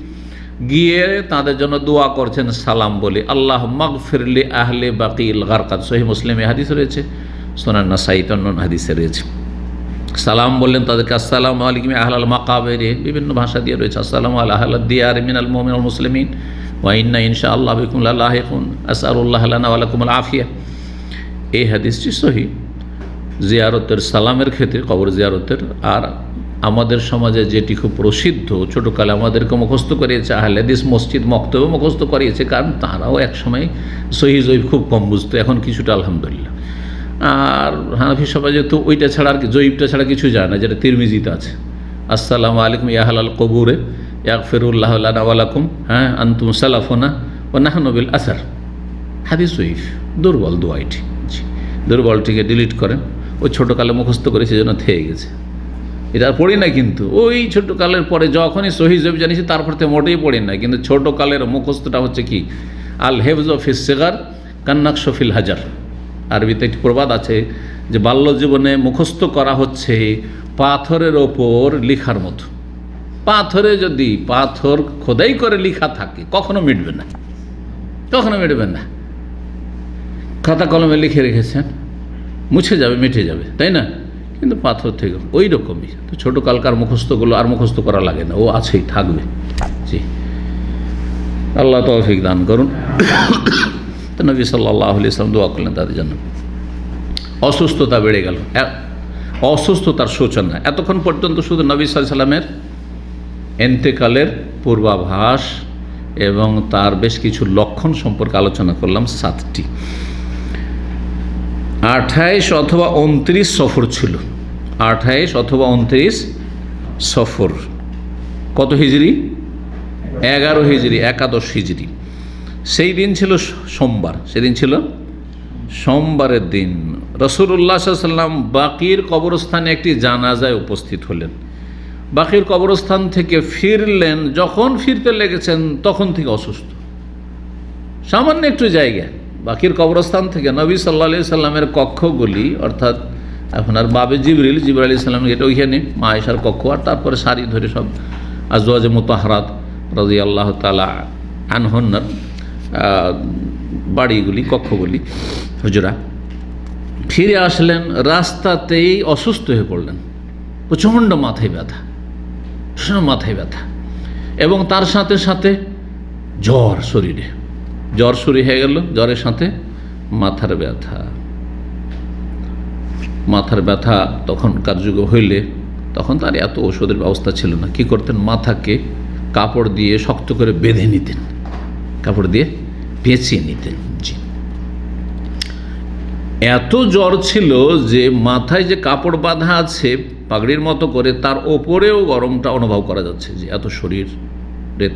গিয়ে তাদের জন্য দোয়া করছেন সালাম বলে, আল্লাহ মাগফিরলি আহলে বাকিল গারকাদ। সহিহ মুসলিমে হাদিস রয়েছে, সুনান নাসাঈ অন্যান্য হাদিসে রয়েছে। সালাম বললেন তাদেরকে, আসসালামু আলাইকুম আহলাল মাকাবির, বিভিন্ন ভাষা দিয়ে রয়েছে। আসসালামু আলা আহলাদ দিয়ার মিনাল মুমিনিন ওয়াল মুসলিমিন ওয়া ইন্না ইনশাআল্লাহ বিকুম লালাহিকুন আসআলুল্লাহ লানা ওয়া লাকুমুল আফিয়া। এই হাদিসটি সহিহ জিয়ারতের সালামের ক্ষেত্রে, কবর জিয়ারতের। আর আমাদের সমাজে যেটি খুব প্রসিদ্ধ, ছোটোকালে আমাদেরকে মুখস্থ করিয়েছে আহলে হাদিস, মসজিদ মক্তবে মুখস্থ করিয়েছে, কারণ তারাও একসময় সহিহ জয়ীফ খুব কম বুঝতো, এখন কিছুটা আলহামদুলিল্লাহ। আর হানাফি সমাজে তো ওইটা ছাড়া আর কি, জয়ীফটা ছাড়া কিছু যায় না, যেটা তিরমিজিতে আছে, আসসালামু আলাইকুম ইয়া আহলাল কবুরে ইয়াগফিরুল্লাহু লানা ওয়া লাকুম আনতুম সালাফুনা ওয়া নাহনু বিল আসার। হাদিস জয়ীফ, দুর্বল দোয়াইটি। দুর্বলটিকে ডিলিট করেন। ওই ছোটোকালে মুখস্থ করে সেজন্য থেয়ে গেছে, এটা পড়ি না। কিন্তু ওই ছোটোকালের পরে যখনই সহিহ জয়ীফ জানিয়েছি তারপর থেকে মোটেই পড়ি না। কিন্তু ছোটোকালের মুখস্থটা হচ্ছে কি, আল হেফজ ফিস সিগার কান্নাকশ ফিল হাজার। আরবিতে একটি প্রবাদ আছে যে বাল্য জীবনে মুখস্থ করা হচ্ছে পাথরের ওপর লিখার মতো। পাথরে যদি পাথর খোদাই করে লিখা থাকে কখনো মিটবে না, কখনো মিটবে না। খাতা কলমে লিখে রেখেছেন, মুছে যাবে, মিটে যাবে, তাই না? কিন্তু পাথর থেকে ওই রকমই। তো ছোটোকালকার মুখস্থগুলো আর মুখস্থ করা লাগে না, ও আছেই, থাকবে। জি, আল্লাহ তৌফিক দান করুন। তো নবী সাল্লাল্লাহু আলাইহি ওয়াসাল্লাম দোয়া করলেন তাদের জন্য। অসুস্থতা বেড়ে গেল, অসুস্থতার সূচনা। এতক্ষণ পর্যন্ত শুধু নবী সাল্লাল্লাহু আলাইহি ওয়াসাল্লামের এন্তেকালের পূর্বাভাস এবং তার বেশ কিছু লক্ষণ সম্পর্কে আলোচনা করলাম, 7টি। 28 অথবা 29 সফর ছিল, 28 অথবা 29 সফর। কত হিজরি? 11 হিজরি, 11 হিজরি। সেই দিন ছিল সোমবার, সেদিন ছিল সোমবারের দিন। রাসূলুল্লাহ সাল্লাল্লাহু আলাইহি ওয়াসাল্লাম বাকির কবরস্থানে একটি জানাজায় উপস্থিত হলেন। বাকির কবরস্থান থেকে ফিরলেন, যখন ফিরতে লেগেছেন তখন থেকে অসুস্থ। সামান্য একটু জায়গা বাকির কবরস্থান থেকে নবী সাল্লাল্লাহু আলাইহি সাল্লামের কক্ষগুলি, অর্থাৎ আপনার বাবে জিবরিল আলাইহিস সালাম এটা ওইখানে, মা আয়েশার কক্ষ, আর তারপরে সারি ধরে সব আজওয়াজে মুতাহহারাত রাদিয়াল্লাহু তাআলা আনহুন্নার বাড়িগুলি, কক্ষগুলি, হুজরা। ফিরে আসলেন, রাস্তাতেই অসুস্থ হয়ে পড়লেন, প্রচণ্ড মাথায় ব্যথা, ভীষণ মাথায় ব্যথা, এবং তার সাথে সাথে জ্বর, শরীরে জ্বর শুরু হয়ে গেল, জ্বরের সাথে মাথার ব্যথা। মাথার ব্যথা তখনকার যুগে হইলে, তখন তার এত ওষুধের ব্যবস্থা ছিল না, কি করতেন, মাথাকে কাপড় দিয়ে শক্ত করে বেঁধে নিতেন, কাপড় দিয়ে পেঁচিয়ে নিতেন। জি, এত জ্বর ছিল যে মাথায় যে কাপড় বাঁধা আছে পাগড়ির মতো করে, তার ওপরেও গরমটা অনুভব করা যাচ্ছে, যে এত শরীরের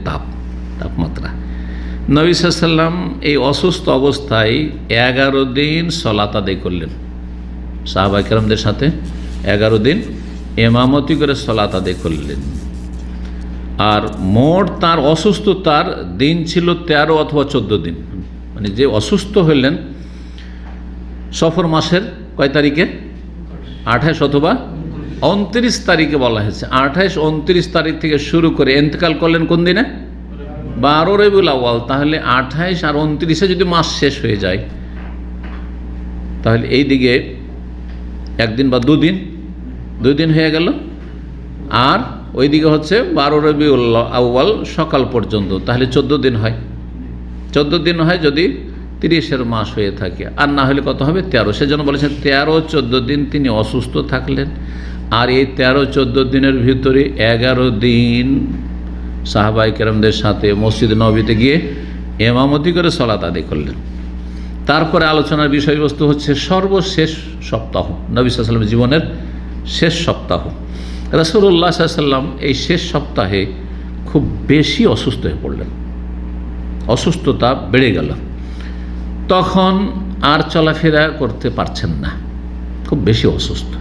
তাপমাত্রা। নবী সাল্লাল্লাহু আলাইহি ওয়াসাল্লাম এই অসুস্থ অবস্থায় 11 দিন সালাত আদায় করলেন, সাহাবায়ে কেরামদের সাথে 11 দিন ইমামতি করে সালাত আদায় করলেন। আর মোট তার অসুস্থতার দিন ছিল 13 অথবা 14 দিন। মানে যে অসুস্থ হইলেন সফর মাসের কয় তারিখে? 28 অথবা 29 তারিখে বলা হয়েছে। 28-29 তারিখ থেকে শুরু করে ইন্তেকাল করলেন কোন দিনে? 12 রবিউল আউয়াল। তাহলে 28 আর 29-এ যদি মাস শেষ হয়ে যায় তাহলে এই দিকে একদিন বা দুই দিন হয়ে গেল, আর ওইদিকে হচ্ছে 12 রবিউল আউয়াল সকাল পর্যন্ত, তাহলে 14 দিন হয়। 14 দিন হয় যদি 30-এর মাস হয়ে থাকে, আর না হলে কত হবে? 13। সেজন্য বলেছেন 13-14 দিন তিনি অসুস্থ থাকলেন। আর এই 13-14 দিনের ভিতরে 11 দিন সাহাবায়ে কেরামদের সাথে মসজিদ নববীতে গিয়ে ইমামতি করে সালাত আদায় করলেন। তারপরে আলোচনার বিষয়বস্তু হচ্ছে সর্বশেষ সপ্তাহ, নবী সাল্লাল্লাহু আলাইহি ওয়াসাল্লামের জীবনের শেষ সপ্তাহ। রাসূলুল্লাহ সাল্লাল্লাহু আলাইহি ওয়াসাল্লাম এই শেষ সপ্তাহে খুব বেশি অসুস্থ হয়ে পড়লেন, অসুস্থতা বেড়ে গেল। তখন আর চলাফেরা করতে পারছেন না, খুব বেশি অসুস্থ।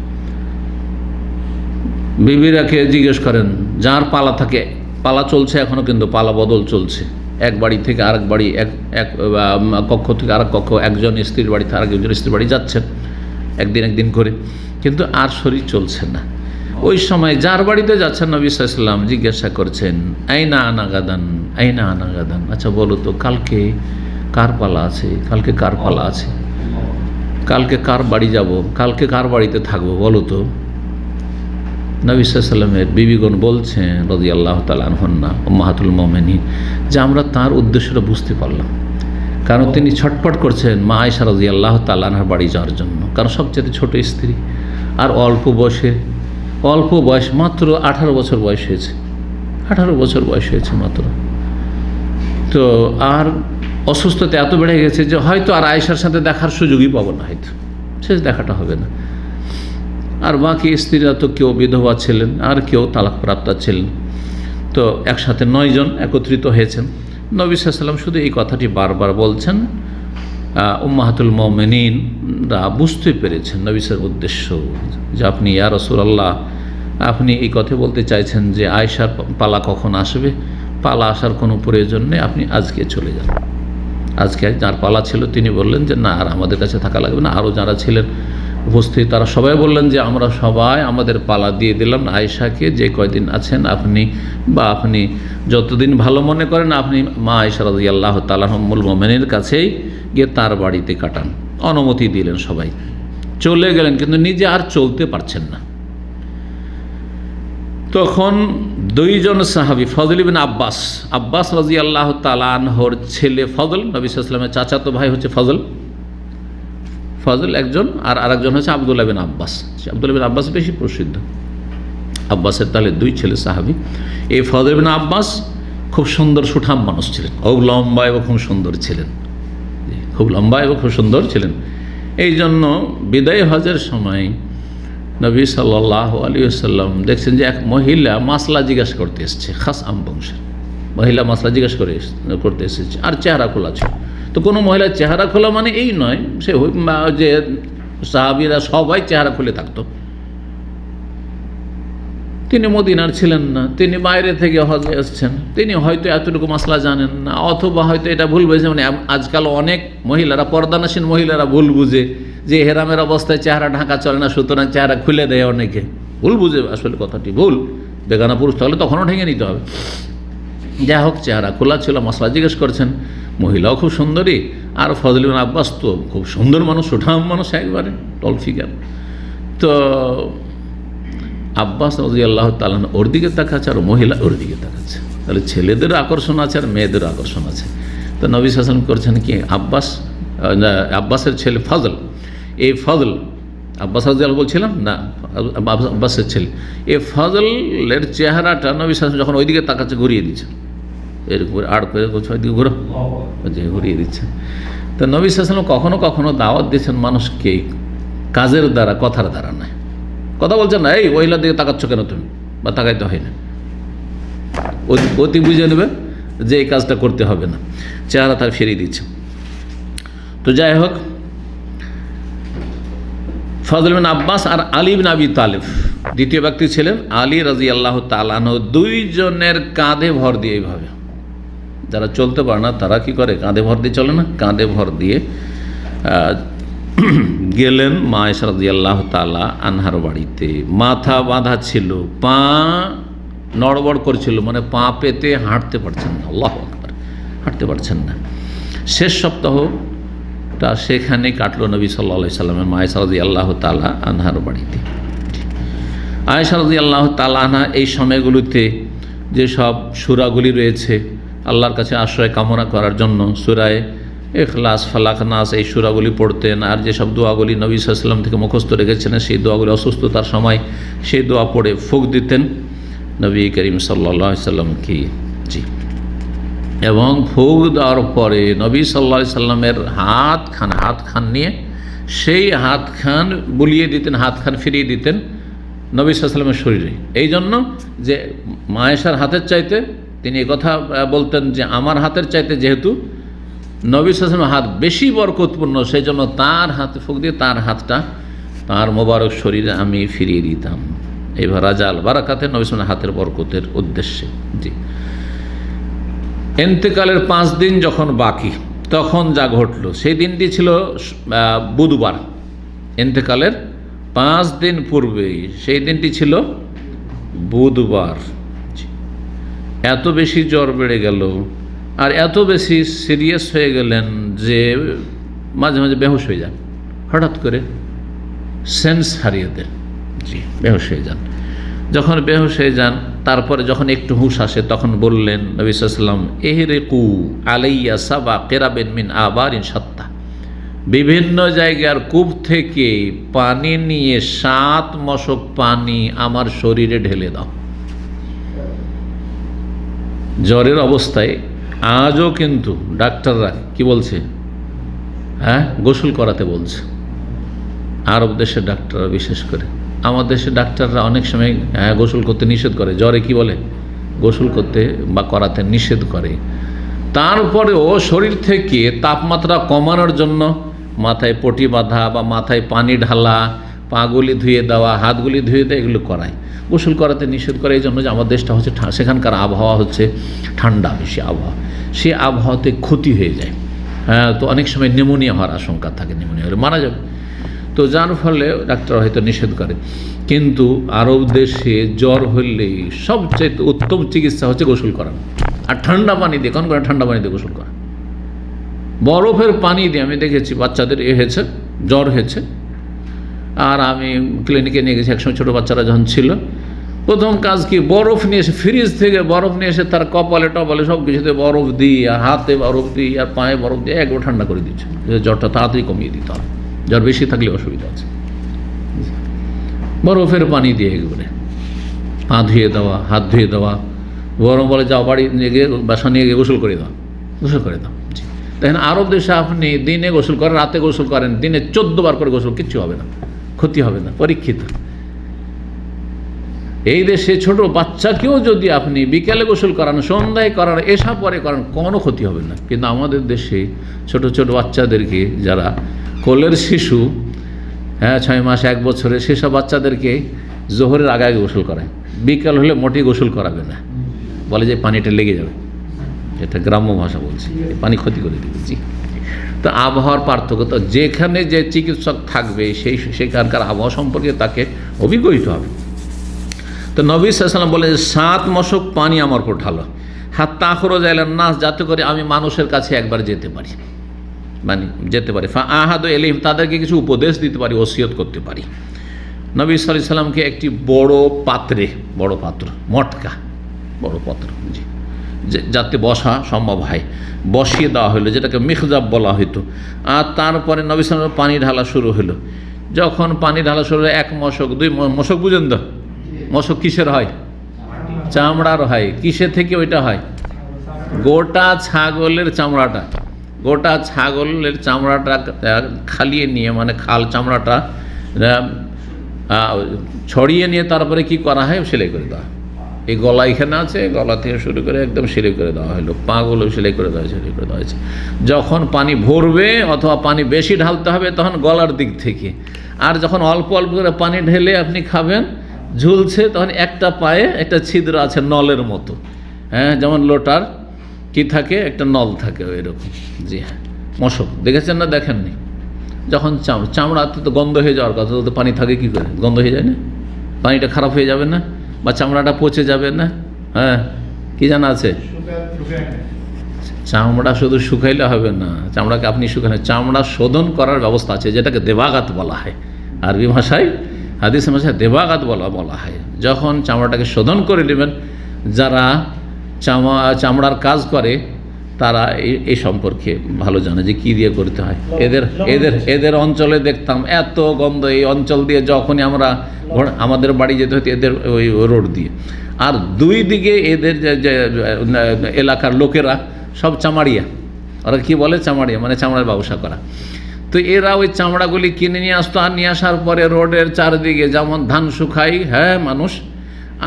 বিবিরাকে জিজ্ঞেস করেন, যার পালা থাকে, পালা চলছে এখনও কিন্তু পালা বদল চলছে, এক বাড়ি থেকে আরেক বাড়ি, এক কক্ষ থেকে আরেক কক্ষ, একজন স্ত্রীর বাড়ি থেকে আরেকজন স্ত্রীর বাড়ি যাচ্ছেন একদিন করে, কিন্তু আর শরীর চলছে না। ওই সময় যার বাড়িতে যাচ্ছেন নবী সাল্লাল্লাহু আলাইহি ওয়াসাল্লাম জিজ্ঞাসা করছেন, আইনা আনা গাদান, আচ্ছা বলো তো কালকে কার পালা আছে, কালকে কার পালা আছে, কালকে কার বাড়ি যাব, কালকে কার বাড়িতে থাকবো বলো তো। নবী সাল্লাল্লাহু আলাইহি ওয়াসাল্লামের বিবিগণ বলছেন রাদিয়াল্লাহু তাআলা আনহুন্না উম্মাহাতুল মুমিনিন, যে আমরা তার উদ্দেশ্যটা বুঝতে পারলাম। কারণ তিনি ছটফট করছেন মা আয়েশা রাদিয়াল্লাহু তাআলা আনহার বাড়ি যাওয়ার জন্য, কারণ সবচেয়ে ছোট স্ত্রী, আর অল্প বয়স, মাত্র 18 বছর বয়স হয়েছে, 18 বছর বয়স হয়েছে মাত্র। তো আর অসুস্থতা এত বেড়ে গেছে যে হয়তো আর আয়েশার সাথে দেখার সুযোগই পাবো না, হয়তো শেষ দেখাটা হবে না। আর বাকি স্ত্রীরা তো কেউ বিধবা ছিলেন, আর কেউ তালাকপ্রাপ্তা ছিলেন। তো একসাথে 9 জন একত্রিত হয়েছেন। নবী সাল্লাল্লাহু আলাইহি ওয়াসাল্লাম শুধু এই কথাটি বারবার বলছেন। উম্মাহাতুল মুমিনিনরা বুঝতে পেরেছেন নবী সাল্লাল্লাহু আলাইহি ওয়াসাল্লামের উদ্দেশ্য, যে আপনি ইয়া রাসূলুল্লাহ, আপনি এই কথা বলতে চাইছেন যে আয়েশার পালা কখন আসবে? পালা আসার কোনো প্রয়োজন নেই, আপনি আজকে চলে যান। আজকে যার পালা ছিল তিনি বললেন যে না, আর আমাদের কাছে থাকা লাগবে না। আরও যারা ছিলেন উপস্থিত তারা সবাই বললেন যে আমরা সবাই আমাদের পালা দিয়ে দিলাম আয়েশাকে, যে কয়দিন আছেন আপনি যতদিন ভালো মনে করেন আপনি মা আয়েশা রাদিয়াল্লাহু তাআলা উম্মুল মুমিনিনের কাছেই গিয়ে তার বাড়িতে কাটান। অনুমতি দিলেন, সবাই চলে গেলেন, কিন্তু নিজে আর চলতে পারছেন না। তখন 2 জন সাহাবী, ফজল ইবনে আব্বাস রাদিয়াল্লাহু তাআলা আনহুর ছেলে ফজল, নবী সাল্লাল্লাহু আলাইহি ওয়াসাল্লামের চাচাতো ভাই হচ্ছে ফজল একজন, আর আরেকজন হচ্ছে আব্দুল্লাহ বিন আব্বাস। আব্দুল্লাহ বিন আব্বাস বেশি প্রসিদ্ধ। আব্বাসের তাহলে 2 ছেলে সাহাবী। এই ফজল বিন আব্বাস খুব সুন্দর সুঠাম মানুষ ছিলেন, খুব লম্বা এবং খুব সুন্দর ছিলেন, এই জন্য বিদায় হজের সময় নবী সাল্লাল্লাহু আলাইহি ওয়াসাল্লাম দেখছেন যে এক মহিলা মাসলা জিজ্ঞাসা করতে এসেছে, খাস বংশের মহিলা মাসলা জিজ্ঞাসা করতে এসেছে, আর চেহারা খোলা ছিল। তো কোনো মহিলার চেহারা খোলা মানে এই নয় যে সাহাবীরা সবাই চেহারা খুলে থাকতো। তিনি মদিনার ছিলেন না, তিনি বাইরে থেকে হজে এসেছেন, তিনি হয়তো এতটুকু মাসলা জানেন না, অথবা হয়তো এটা ভুল বুঝে, মানে আজকাল অনেক মহিলারা, পর্দানাসীন মহিলারা ভুল বুঝে যে হেরামের অবস্থায় চেহারা ঢাকা চলে না, সুতরাং চেহারা খুলে দেয়, অনেকে ভুল বুঝে। আসলে কথাটি ভুল, বেগানা পুরুষ তাহলে তখনও ঢেকে নিতে হবে। যাই হোক, চেহারা খোলা ছিল, মাসলা জিজ্ঞেস করছেন। মহিলাও খুব সুন্দরী, আর ফজল ইবনে আব্বাস তো খুব সুন্দর মানুষ, সুঠাম মানুষ, একবারে টল ফিগার। তো আব্বাস রাদিয়াল্লাহু তাআলা ওর দিকে তাকাচ্ছে, আর মহিলা ওর দিকে তাকাচ্ছে। তাহলে ছেলেদেরও আকর্ষণ আছে আর মেয়েদেরও আকর্ষণ আছে। তো নবী সাল্লাল্লাহু আলাইহি ওয়াসাল্লাম করছেন কি, আব্বাসের ছেলে ফজল, এই ফজল, আব্বাস রাদিয়াল্লাহু বলছিলাম না, আব্বাসের ছেলে, এই ফজলের চেহারাটা নবী সাল্লাল্লাহু আলাইহি ওয়াসাল্লাম যখন ওইদিকে তাকাচ্ছে ঘুরিয়ে দিচ্ছে, এরকম আড় করে বলছে ওইদিকে ঘুরো, ঘুরিয়ে দিচ্ছে। তো নবী সাল্লাল্লাহু আলাইহি ওয়াসাল্লাম কখনো কখনো দাওয়াত দিচ্ছেন মানুষকে কাজের দ্বারা, কথার দ্বারা নয়। কথা বলছেন না, এই মহিলার দিকে তাকাচ্ছ কেন তুমি, বা তাকাইতে হয় না, অতি বুঝে নেবে যে এই কাজটা করতে হবে না, চেহারা তার ফিরিয়ে দিচ্ছে। তো যাই হোক, ফজল বিন আব্বাস আর আলী বিন আবি তালেব দ্বিতীয় ব্যক্তি ছিলেন আলী রাদিয়াল্লাহু তাআলা আনহু। দুইজনের কাঁধে ভর দিয়ে এইভাবে, যারা চলতে পারে না তারা কি করে, কাঁধে ভর দিয়ে চলে না, কাঁধে ভর দিয়ে গেলেন মা আয়েশা রাদিয়াল্লাহু তাআলা আনহার বাড়িতে। মাথা বাঁধা ছিল, পা নড়বড় করছিল, মানে পা পেতে হাঁটতে পারছেন না, আল্লাহু আকবার, হাঁটতে পারছেন না। শেষ সপ্তাহটা সেখানে কাটলো নবী সাল্লাল্লাহু আলাইহি সাল্লামের মা আয়েশা রাদিয়াল্লাহু তাআলা আনহার বাড়িতে। আয়েশা রাদিয়াল্লাহু তাআলা আনহা এই সময়গুলোতে যেসব সূরাগুলি রয়েছে আল্লাহর কাছে আশ্রয় কামনা করার জন্য, সূরায়ে ইখলাস, ফালাক, নাস, এই সূরাগুলি পড়তেন। আর যেসব দোয়াগুলি নবী সাল্লাল্লাহু আলাইহি ওয়াসাল্লাম থেকে মুখস্থ রেখেছিলেন সেই দোয়াগুলি অসুস্থতার সময় সেই দোয়া পড়ে ফুঁক দিতেন নবী করিম সাল্লাল্লাহু আলাইহি ওয়াসাল্লাম কি। জি, এবং ফুঁক দেওয়ার পরে নবী সাল্লাল্লাহু আলাইহি ওয়াসাল্লামের হাতখান নিয়ে সেই হাতখান বুলিয়ে দিতেন, হাতখান ফিরিয়ে দিতেন নবী সাল্লাল্লাহু আলাইহি ওয়াসাল্লামের শরীরে। এই জন্য যে মা আয়েশার হাতের চাইতে তিনি কথা বলতেন যে আমার হাতের চাইতে যেহেতু নবী সাল্লাল্লাহু আলাইহি ওয়াসাল্লামের হাত বেশি বরকতপূর্ণ, সেই জন্য তার হাতে ফুঁক দিয়ে তার হাতটা তার মোবারক শরীরে আমি ফিরিয়ে দিতাম। এইবার রাজাল বারাকাতে নবী সাল্লাল্লাহু হাতের বরকতের উদ্দেশ্যে। জি, ইন্তেকালের 5 দিন যখন বাকি, তখন যা ঘটল, সেই দিনটি ছিল বুধবার। ইন্তেকালের 5 দিন পূর্বেই সেই দিনটি ছিল বুধবার। এত বেশি জ্বর বেড়ে গেল আর এত বেশি সিরিয়াস হয়ে গেলেন যে মাঝে মাঝে বেহুশ হয়ে যান, হঠাৎ করে সেন্স হারিয়ে দেন। জি, বেহুশ হয়ে যান। যখন বেহুশ হয়ে যান, তারপরে যখন একটু হুঁশ আসে তখন বললেন নবী সাল্লাল্লাহু আলাইহি ওয়াসাল্লাম, ইহরিকু আলাইয়া সাবা কিরাবিন মিন আবারিন শাত্তা, বিভিন্ন জায়গার কূপ থেকে পানি নিয়ে 7 মশক পানি আমার শরীরে ঢেলে দাও। জ্বরের অবস্থায় আজও কিন্তু ডাক্তাররা কি বলছে, গোসল করাতে বলছে। আরব দেশের ডাক্তাররা বিশেষ করে, আমার দেশের ডাক্তাররা অনেক সময় গোসল করতে নিষেধ করে, জ্বরে কি বলে গোসল করতে বা করাতে নিষেধ করে। তারপরেও শরীর থেকে তাপমাত্রা কমানোর জন্য মাথায় পটি বাঁধা বা মাথায় পানি ঢালা, পাগুলি ধুয়ে দেওয়া, হাতগুলি ধুয়ে দেওয়া, এগুলো করায়। গোসল করাতে নিষেধ করে এই জন্য যে আমার দেশটা হচ্ছে সেখানকার আবহাওয়া হচ্ছে ঠান্ডা বেশি আবহাওয়া, সে আবহাওয়াতে ক্ষতি হয়ে যায়। তো অনেক সময় নিউমোনিয়া হওয়ার আশঙ্কা থাকে, নিউমোনিয়া হলে মারা যাবে। তো যার ফলে ডাক্তার হয়তো নিষেধ করে। কিন্তু আরব দেশে জ্বর হলেই সবচেয়ে উত্তম চিকিৎসা হচ্ছে গোসল করা, আর ঠান্ডা পানি দিয়ে, কোন করে ঠান্ডা পানি দিয়ে গোসল করা, বরফের পানি দিয়ে। আমি দেখেছি বাচ্চাদের হয়েছে, জ্বর হয়েছে, আর আমি ক্লিনিকে নিয়ে গেছি একসময়, ছোটো বাচ্চারা যখন ছিল, প্রথম কাজ কি, বরফ নিয়ে এসে, ফ্রিজ থেকে বরফ নিয়ে এসে তার কপালে টপালে সব কিছুতে বরফ দিই, আর হাতে বরফ দিই, আর পায়ে বরফ দিয়ে একবার ঠান্ডা করে দিচ্ছে, জ্বরটা তাড়াতাড়ি কমিয়ে দিতে হবে। জ্বর বেশি থাকলে অসুবিধা আছে। বরফের পানি দিয়ে একবারে পা ধুয়ে দেওয়া, হাত ধুয়ে দেওয়া, বরং বলে যাও বাড়ি নিয়ে গিয়ে বাসা নিয়ে গিয়ে গোসল করে দাও, গোসল করে দাও। জি, দেখেন আরব দেশে আপনি দিনে গোসল করেন, রাতে গোসল করেন, দিনে 14 বার করে গোসল, কিচ্ছু হবে না, ক্ষতি হবে না, পরীক্ষিত। এই দেশে ছোট বাচ্চাকেও যদি আপনি বিকেলে গোসল করান, সন্ধ্যায় করান, এসা পরে করান, কোনো ক্ষতি হবে না। কিন্তু আমাদের দেশে ছোট ছোট বাচ্চাদেরকে, যারা কোলের শিশু, 6 মাস 1 বছরে, সেসব বাচ্চাদেরকে জোহরের আগে আগে গোসল করায়, বিকাল হলে মোটেই গোসল করাবে না, বলে যে পানিটা লেগে যাবে। এটা গ্রাম্য ভাষা বলছি, পানি ক্ষতি করে দেবে। জি, তো আবহাওয়ার পার্থক্য, তো যেখানে যে চিকিৎসক থাকবে সেখানকার আবহাওয়া সম্পর্কে তাকে অভিজ্ঞ হতে হবে। তো নবী সাল্লাল্লাহু আলাইহি ওয়াসাল্লাম বলে 7 মশক পানি আমার উপর ঢালো, হাত্তা আখরাজা ইলান নাস, যাতে করে আমি মানুষের কাছে একবার যেতে পারি, মানে যেতে পারি, ফা আহাদু ইলাইহিম, তাদেরকে কিছু উপদেশ দিতে পারি, ওসিয়ত করতে পারি। নবী সাল্লাল্লাহু আলাইহি ওয়াসাল্লামকে একটি বড় পাত্রে, বড় পাত্র, মটকা, বড় পাত্র, জি, যাতে বসা সম্ভব হয়, বসিয়ে দেওয়া হলো, যেটাকে মিখজাব বলা হইতো। আর তারপরে নবী সাল্লাল্লাহু আলাইহি ওয়াসাল্লাম পানি ঢালা শুরু হলো। যখন পানি ঢালা শুরু হলো, 1 মশক, 2 মশক, বুঝেন তো মশক কিসের হয়? চামড়ার হয়। কিসের থেকে ওইটা হয়? গোটা ছাগলের চামড়াটা, গোটা ছাগলের চামড়াটা খালিয়ে নিয়ে, মানে খাল চামড়াটা ছড়িয়ে নিয়ে তারপরে কি করা হয়, সেলাই করে দেওয়া। এই গলা এখানে আছে, গলা থেকে শুরু করে একদম সেলাই করে দেওয়া হলো, পাগুলো সেলাই করে দেওয়া, সেলাই করে দেওয়া হয়েছে। যখন পানি ভরবে অথবা পানি বেশি ঢালতে হবে তখন গলার দিক থেকে, আর যখন অল্প অল্প করে পানি ঢেলে আপনি খাবেন ঝুলছে, তখন একটা পায়ে একটা ছিদ্র আছে নলের মতো, হ্যাঁ, যেমন লোটার কি থাকে একটা নল থাকে ওই রকম। জি হ্যাঁ, মশক দেখেছেন না দেখেননি? যখন চামড়াতে তো গন্ধ হয়ে যাওয়ার কথা, তো পানি থাকে কী করে, গন্ধ হয়ে যায় না? পানিটা খারাপ হয়ে যাবে না, বা চামড়াটা পচে যাবে না? হ্যাঁ, কি জানা আছে? চামড়া শুধু শুকাইলে হবে না, চামড়াকে আপনি শুকানো, চামড়া শোধন করার ব্যবস্থা আছে, যেটাকে দেবাগাত বলা হয় আরবি ভাষায়, হাদিসের ভাষায় দেবাগাত বলা হয়। যখন চামড়াটাকে শোধন করে নেবেন, যারা চামড়ার কাজ করে তারা এই সম্পর্কে ভালো জানে যে কী দিয়ে করতে হয়। এদের অঞ্চলে দেখতাম এত গন্ধ, এই অঞ্চল দিয়ে যখনই আমরা আমাদের বাড়ি যেতে হতো এদের ওই রোড দিয়ে, আর দুই দিকে এদের যে এলাকার লোকেরা সব চামাড়িয়া, ওরা কি বলে চামাড়িয়া, মানে চামড়ার ব্যবসা করা। তো এরা ওই চামড়াগুলি কিনে নিয়ে আসতো, আর নিয়ে আসার পরে রোডের চারদিকে যেমন ধান শুকায়, হ্যাঁ মানুষ,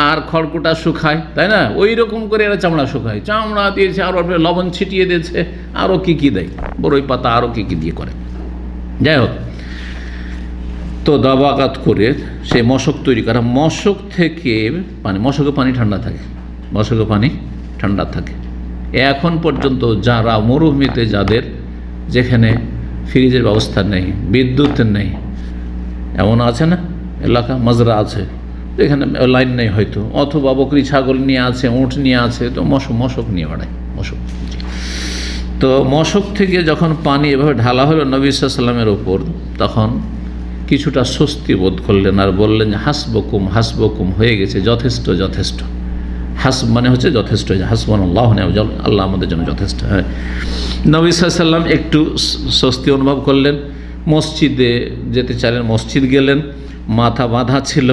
আর খড়কুটা শুকায়, তাই না, ওই রকম করে এরা চামড়া শুকায়, চামড়া দিয়েছে, আরও লবণ ছিটিয়ে দিয়েছে, আরও কী দেয়, বড়ই পাতা আরও কী দিয়ে করে। যাই হোক, তো দাবাগাত করে সেই মশক তৈরি করা, মশক থেকে মশকের পানি ঠান্ডা থাকে, মশকের পানি ঠান্ডা থাকে। এখন পর্যন্ত যারা মরুভূমিতে, যাদের যেখানে ফ্রিজের ব্যবস্থা নেই, বিদ্যুৎ নেই, এমন আছে না এলাকা, মাজরা আছে যেখানে লাইন নেই হয়তো, অথবা বকরি ছাগল নিয়ে আছে, উঁট নিয়ে আছে, তো মশক নিয়ে বেড়ায়, মশক। তো মশক থেকে যখন পানি এভাবে ঢালা হলো নবী সাল্লাল্লাহু আলাইহি ওয়াসাল্লামের ওপর, তখন কিছুটা স্বস্তি বোধ করলেন, আর বললেন যে হাসবকুম হয়ে গেছে, যথেষ্ট। হাসব মানে হচ্ছে যথেষ্ট, হাসবুনাল্লাহু ওয়া নি'মাল ওয়াকিল, আল্লাহ আমাদের জন্য যথেষ্ট। হ্যাঁ, নবী সাল্লাল্লাহু আলাইহি ওয়াসাল্লাম একটু স্বস্তি অনুভব করলেন, মসজিদে যেতে চাইলেন, মসজিদ গেলেন, মাথা বাঁধা ছিল,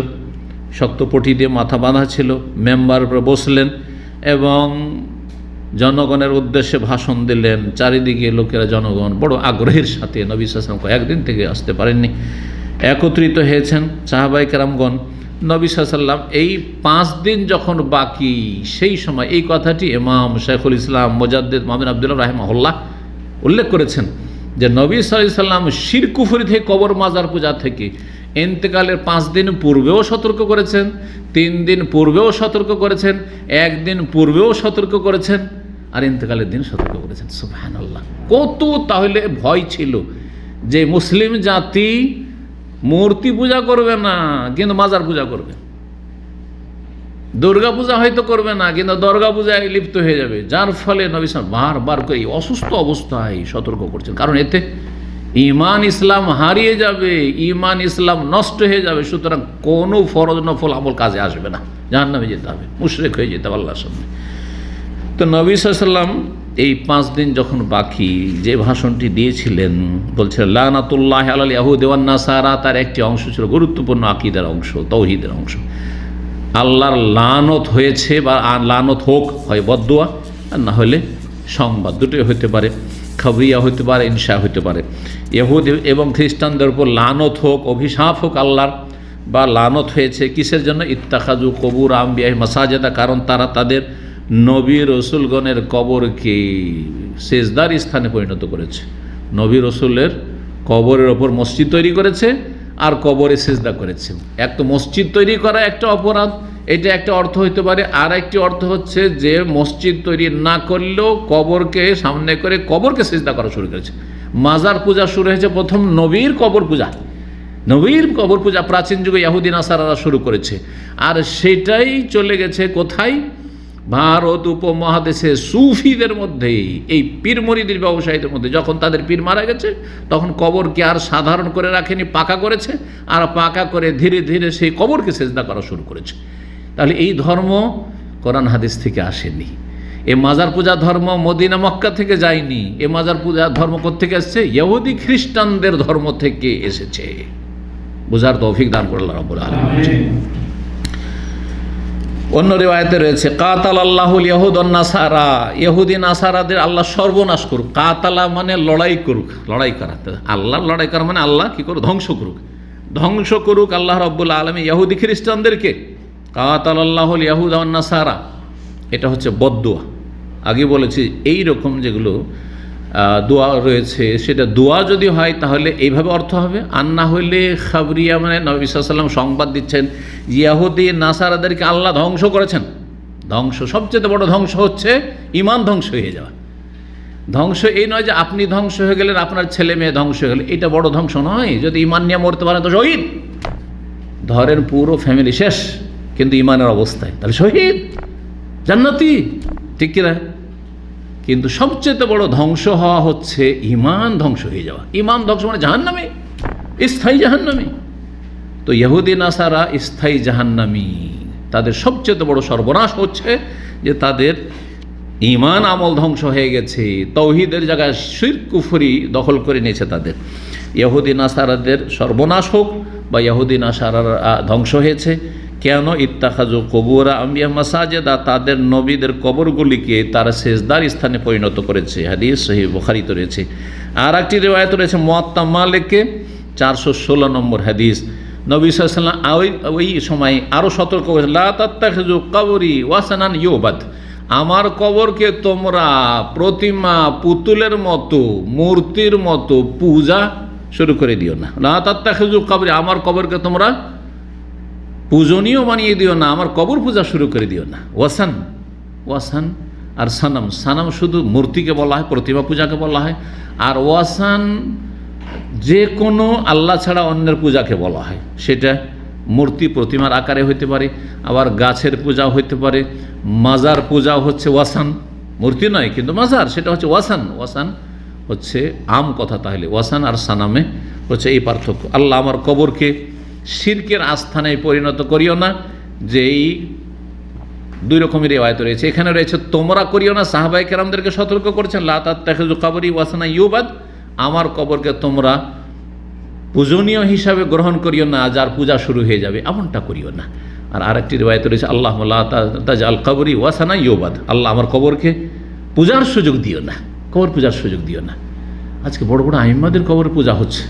শক্তপটি দিয়ে মাথা বাঁধা ছিল, মেম্বারের উপরে বসলেন এবং জনগণের উদ্দেশ্যে ভাষণ দিলেন। চারিদিকে লোকেরা, জনগণ বড় আগ্রহের সাথে, নবী সাল্লাল্লাহু আলাইহি ওয়াসাল্লাম কয়েকদিন থেকে আসতে পারেননি, একত্রিত হয়েছেন সাহাবায়ে কেরামগণ। নবী সাল্লাল্লাহু আলাইহি ওয়াসাল্লাম এই 5 দিন যখন বাকি, সেই সময় এই কথাটি ইমাম শাইখুল ইসলাম মুজাদ্দিদ মুহাম্মদ আব্দুল্লাহ রাহিমাহুল্লাহ উল্লেখ করেছেন যে নবী সাল্লাল্লাহু আলাইহি ওয়াসাল্লাম শিরক কুফরি থেকে, কবর মাজার পূজা থেকে ইন্তেকালের 5 দিন পূর্বেও সতর্ক করেছেন, 3 দিন পূর্বেও সতর্ক করেছেন, 1 দিন পূর্বেও সতর্ক করেছেন, আর ইন্তেকালের দিন সতর্ক করেছেন। সুবহানাল্লাহ, কত তাহলে ভয় ছিল যে মুসলিম জাতি মূর্তি পূজা করবে না কিন্তু মাজার পূজা করবে, দুর্গা পূজা হয়তো করবে না কিন্তু দুর্গা পূজায় লিপ্ত হয়ে যাবে, যার ফলে নবী সাল্লাল্লাহু আলাইহি ওয়াসাল্লাম বারবার করে অসুস্থ অবস্থায় সতর্ক করছেন, কারণ এতে ঈমান ইসলাম হারিয়ে যাবে, ঈমান ইসলাম নষ্ট হয়ে যাবে। সুতরাং কোনো ফরজ নফল আমল কাজে আসবে না, জাহান্নামে যেতে হবে, মুশরিক হয়ে যেতে হবে আল্লাহর সামনে। তো নবী সাল্লাল্লাহু আলাইহি ওয়াসাল্লাম এই 5 দিন যখন বাকি, যে ভাষণটি দিয়েছিলেন, বলছিলেন লানাতুল্লাহি আলাল ইয়াহুদি ওয়ান নাসারা, তার একটি অংশ ছিল গুরুত্বপূর্ণ আকীদার অংশ, তাওহীদের অংশ। আল্লাহর লানত হয়েছে, বা লানত হোক, হয় বদদুয়া আর না হলে সংবাদ, দুটোই হতে পারে, খবরিয়া হতে পারে, ইনশা হতে পারে। ইহুদি এবং খ্রিস্টানদের উপর লানত হোক, অভিশাপ হোক আল্লাহর, বা লানত হয়েছে কিসের জন্য? ইত্তাখাযু কবুর আম্বিয়াহি মাসাজিদা, কারণ তারা তাদের নবী রসুলগণের কবরকে সেজদার স্থানে পরিণত করেছে, নবী রসুলের কবরের ওপর মসজিদ তৈরি করেছে আর কবরে সেজদা করেছে। এক তো মসজিদ তৈরি করা একটা অপরাধ, এটা একটা অর্থ হইতে পারে, আর একটি অর্থ হচ্ছে যে মসজিদ তৈরি না করলেও কবরকে সামনে করে কবরকে সেজদা করা শুরু করেছে। মাজার পূজা শুরু হয়েছে প্রথম নবীর কবর পূজা, নবীর কবর পূজা প্রাচীন যুগে ইহুদি নাসারারা শুরু করেছে, আর সেটাই চলে গেছে কোথায়? ভারত উপমহাদেশে সুফিদের মধ্যে, এই পীর মুরিদের ব্যবসায়ীদের মধ্যে। যখন তাদের পীর মারা গেছে তখন কবরকে আর সাধারণ করে রাখেনি, পাকা করেছে, আর পাকা করে ধীরে ধীরে সেই কবরকে সেজদা করা শুরু করেছে। তাহলে এই ধর্ম কোরআন হাদিস থেকে আসেনি, এ মাজার পূজা ধর্ম মদিনা মক্কা থেকে যায়নি, এ মাজার পূজা ধর্ম কোত্থেকে এসেছে? ইহুদি খ্রিস্টানদের ধর্ম থেকে এসেছে। বুঝার তৌফিক দান করুন আল্লাহ রাব্বুল আলামিন। অন্য রিওয়ায়াতে রয়েছে কাতালাল্লাহুল ইয়াহুদ ওয়ান নাসারা, ইহুদি নাসারাদের আল্লাহ সর্বনাশ করুক। কাতালা মানে লড়াই করুক, লড়াই করা, আল্লাহ লড়াই করা মানে আল্লাহ কি করুক? ধ্বংস করুক, ধ্বংস করুক আল্লাহ রাব্বুল আলামিন ইহুদি খ্রিস্টানদেরকে। কাতালাল্লাহুল ইয়াহুদ ওয়ান নাসারা, এটা হচ্ছে বদদুয়া। আগে বলেছি এই রকম যেগুলো দোয়া রয়েছে, সেটা দোয়া যদি হয় তাহলে এইভাবে অর্থ হবে, আর না হইলে খাবরিয়া মানে নবী সাল্লাল্লাহু আলাইহি ওয়াসাল্লাম সংবাদ দিচ্ছেন ইয়াহুদি নাসারাদেরকে আল্লাহ ধ্বংস করেছেন। ধ্বংস, সবচেয়ে বড় ধ্বংস হচ্ছে ঈমান ধ্বংস হয়ে যাওয়া। ধ্বংস এই নয় যে আপনি ধ্বংস হয়ে গেলেন, আপনার ছেলে মেয়ে ধ্বংস হয়ে গেল, এটা বড় ধ্বংস নয়। যদি ঈমান নিয়ে মরতে পারেন তো শহীদ, ধরেন পুরো ফ্যামিলি শেষ কিন্তু ঈমানের অবস্থায়, তাহলে শহীদ, জান্নাতি, ঠিক কিনা? কিন্তু সবচেয়ে বড় ধ্বংস হওয়া হচ্ছে ঈমান ধ্বংস হয়ে যাওয়া। ঈমান ধ্বংস মানে জাহান্নামী, স্থায়ী জাহান্নামী। তো ইহুদি নাসারা স্থায়ী জাহান্নামী, তাদের সবচেয়ে বড় সর্বনাশ হচ্ছে যে তাদের ঈমান আমল ধ্বংস হয়ে গেছে, তাওহীদের জায়গায় শিরক কুফরি দখল করে নিয়েছে তাদের। ইহুদি নাসারাদের সর্বনাশ হোক বা ইহুদি নাসারারা ধ্বংস হয়েছে কেন? ইত্তাখাজু কবুরা আম্বিয়া মাসাজিদা, তাদের নবীদের কবরগুলিকে তারা সেজদার স্থানে পরিণত করেছে। হাদিস সহিহ বুখারীতে রয়েছে। আর একটি রিওয়ায়াত রয়েছে মুয়াত্তা মালিকে 416 নম্বর হাদিস। নবী সাল্লাল্লাহু আলাইহি ওয়াসাল্লাম ওই সময় আরও সতর্ক করেছেন, লা তাত্তাখিযু কবরি ওয়াসানান ইউবাদ, আমার কবরকে তোমরা প্রতিমা, পুতুলের মতো, মূর্তির মতো পূজা শুরু করে দিও না। লা তাত্তাখিযু কবরি, আমার কবরকে তোমরা পূজনীয় বানিয়ে দিও না, আমার কবর পূজা শুরু করে দিও না। ওয়াসান, ওয়াসান আর সানাম, সানাম শুধু মূর্তিকে বলা হয়, প্রতিমা পূজাকে বলা হয়। আর ওয়াসান যে কোনো আল্লাহ ছাড়া অন্যের পূজাকে বলা হয়। সেটা মূর্তি প্রতিমার আকারে হইতে পারে, আবার গাছের পূজাও হইতে পারে, মাজার পূজাও হচ্ছে ওয়াসান, মূর্তি নয় কিন্তু মাজার, সেটা হচ্ছে ওয়াসান। ওয়াসান হচ্ছে আম কথা, তাহলে ওয়াসান আর সানামে হচ্ছে এই পার্থক্য। আল্লাহ আমার কবরকে শিরকের আস্থানে পরিণত করিও না, যেই দুই রকমের রিওয়ায়াত রয়েছে। এখানে রয়েছে তোমরা করিও না, সাহাবায়ে কেরামদেরকে সতর্ক করেছেন, লা তাত্তাখিযু কবরি ওয়াসানা ইউবাদ, আমার কবরকে তোমরা পূজনীয় হিসাবে গ্রহণ করিও না, যার পূজা শুরু হয়ে যাবে এমনটা করিও না। আর আরেকটি রিওয়ায়াত রয়েছে, আল্লাহ লা তাজআল কবরি ওয়াসানা ইউবাদ, আল্লাহ আমার কবরকে পূজার সুযোগ দিও না, কবর পূজার সুযোগ দিও না। আজকে বড় বড় আইম্মাদের কবর পূজা হচ্ছে,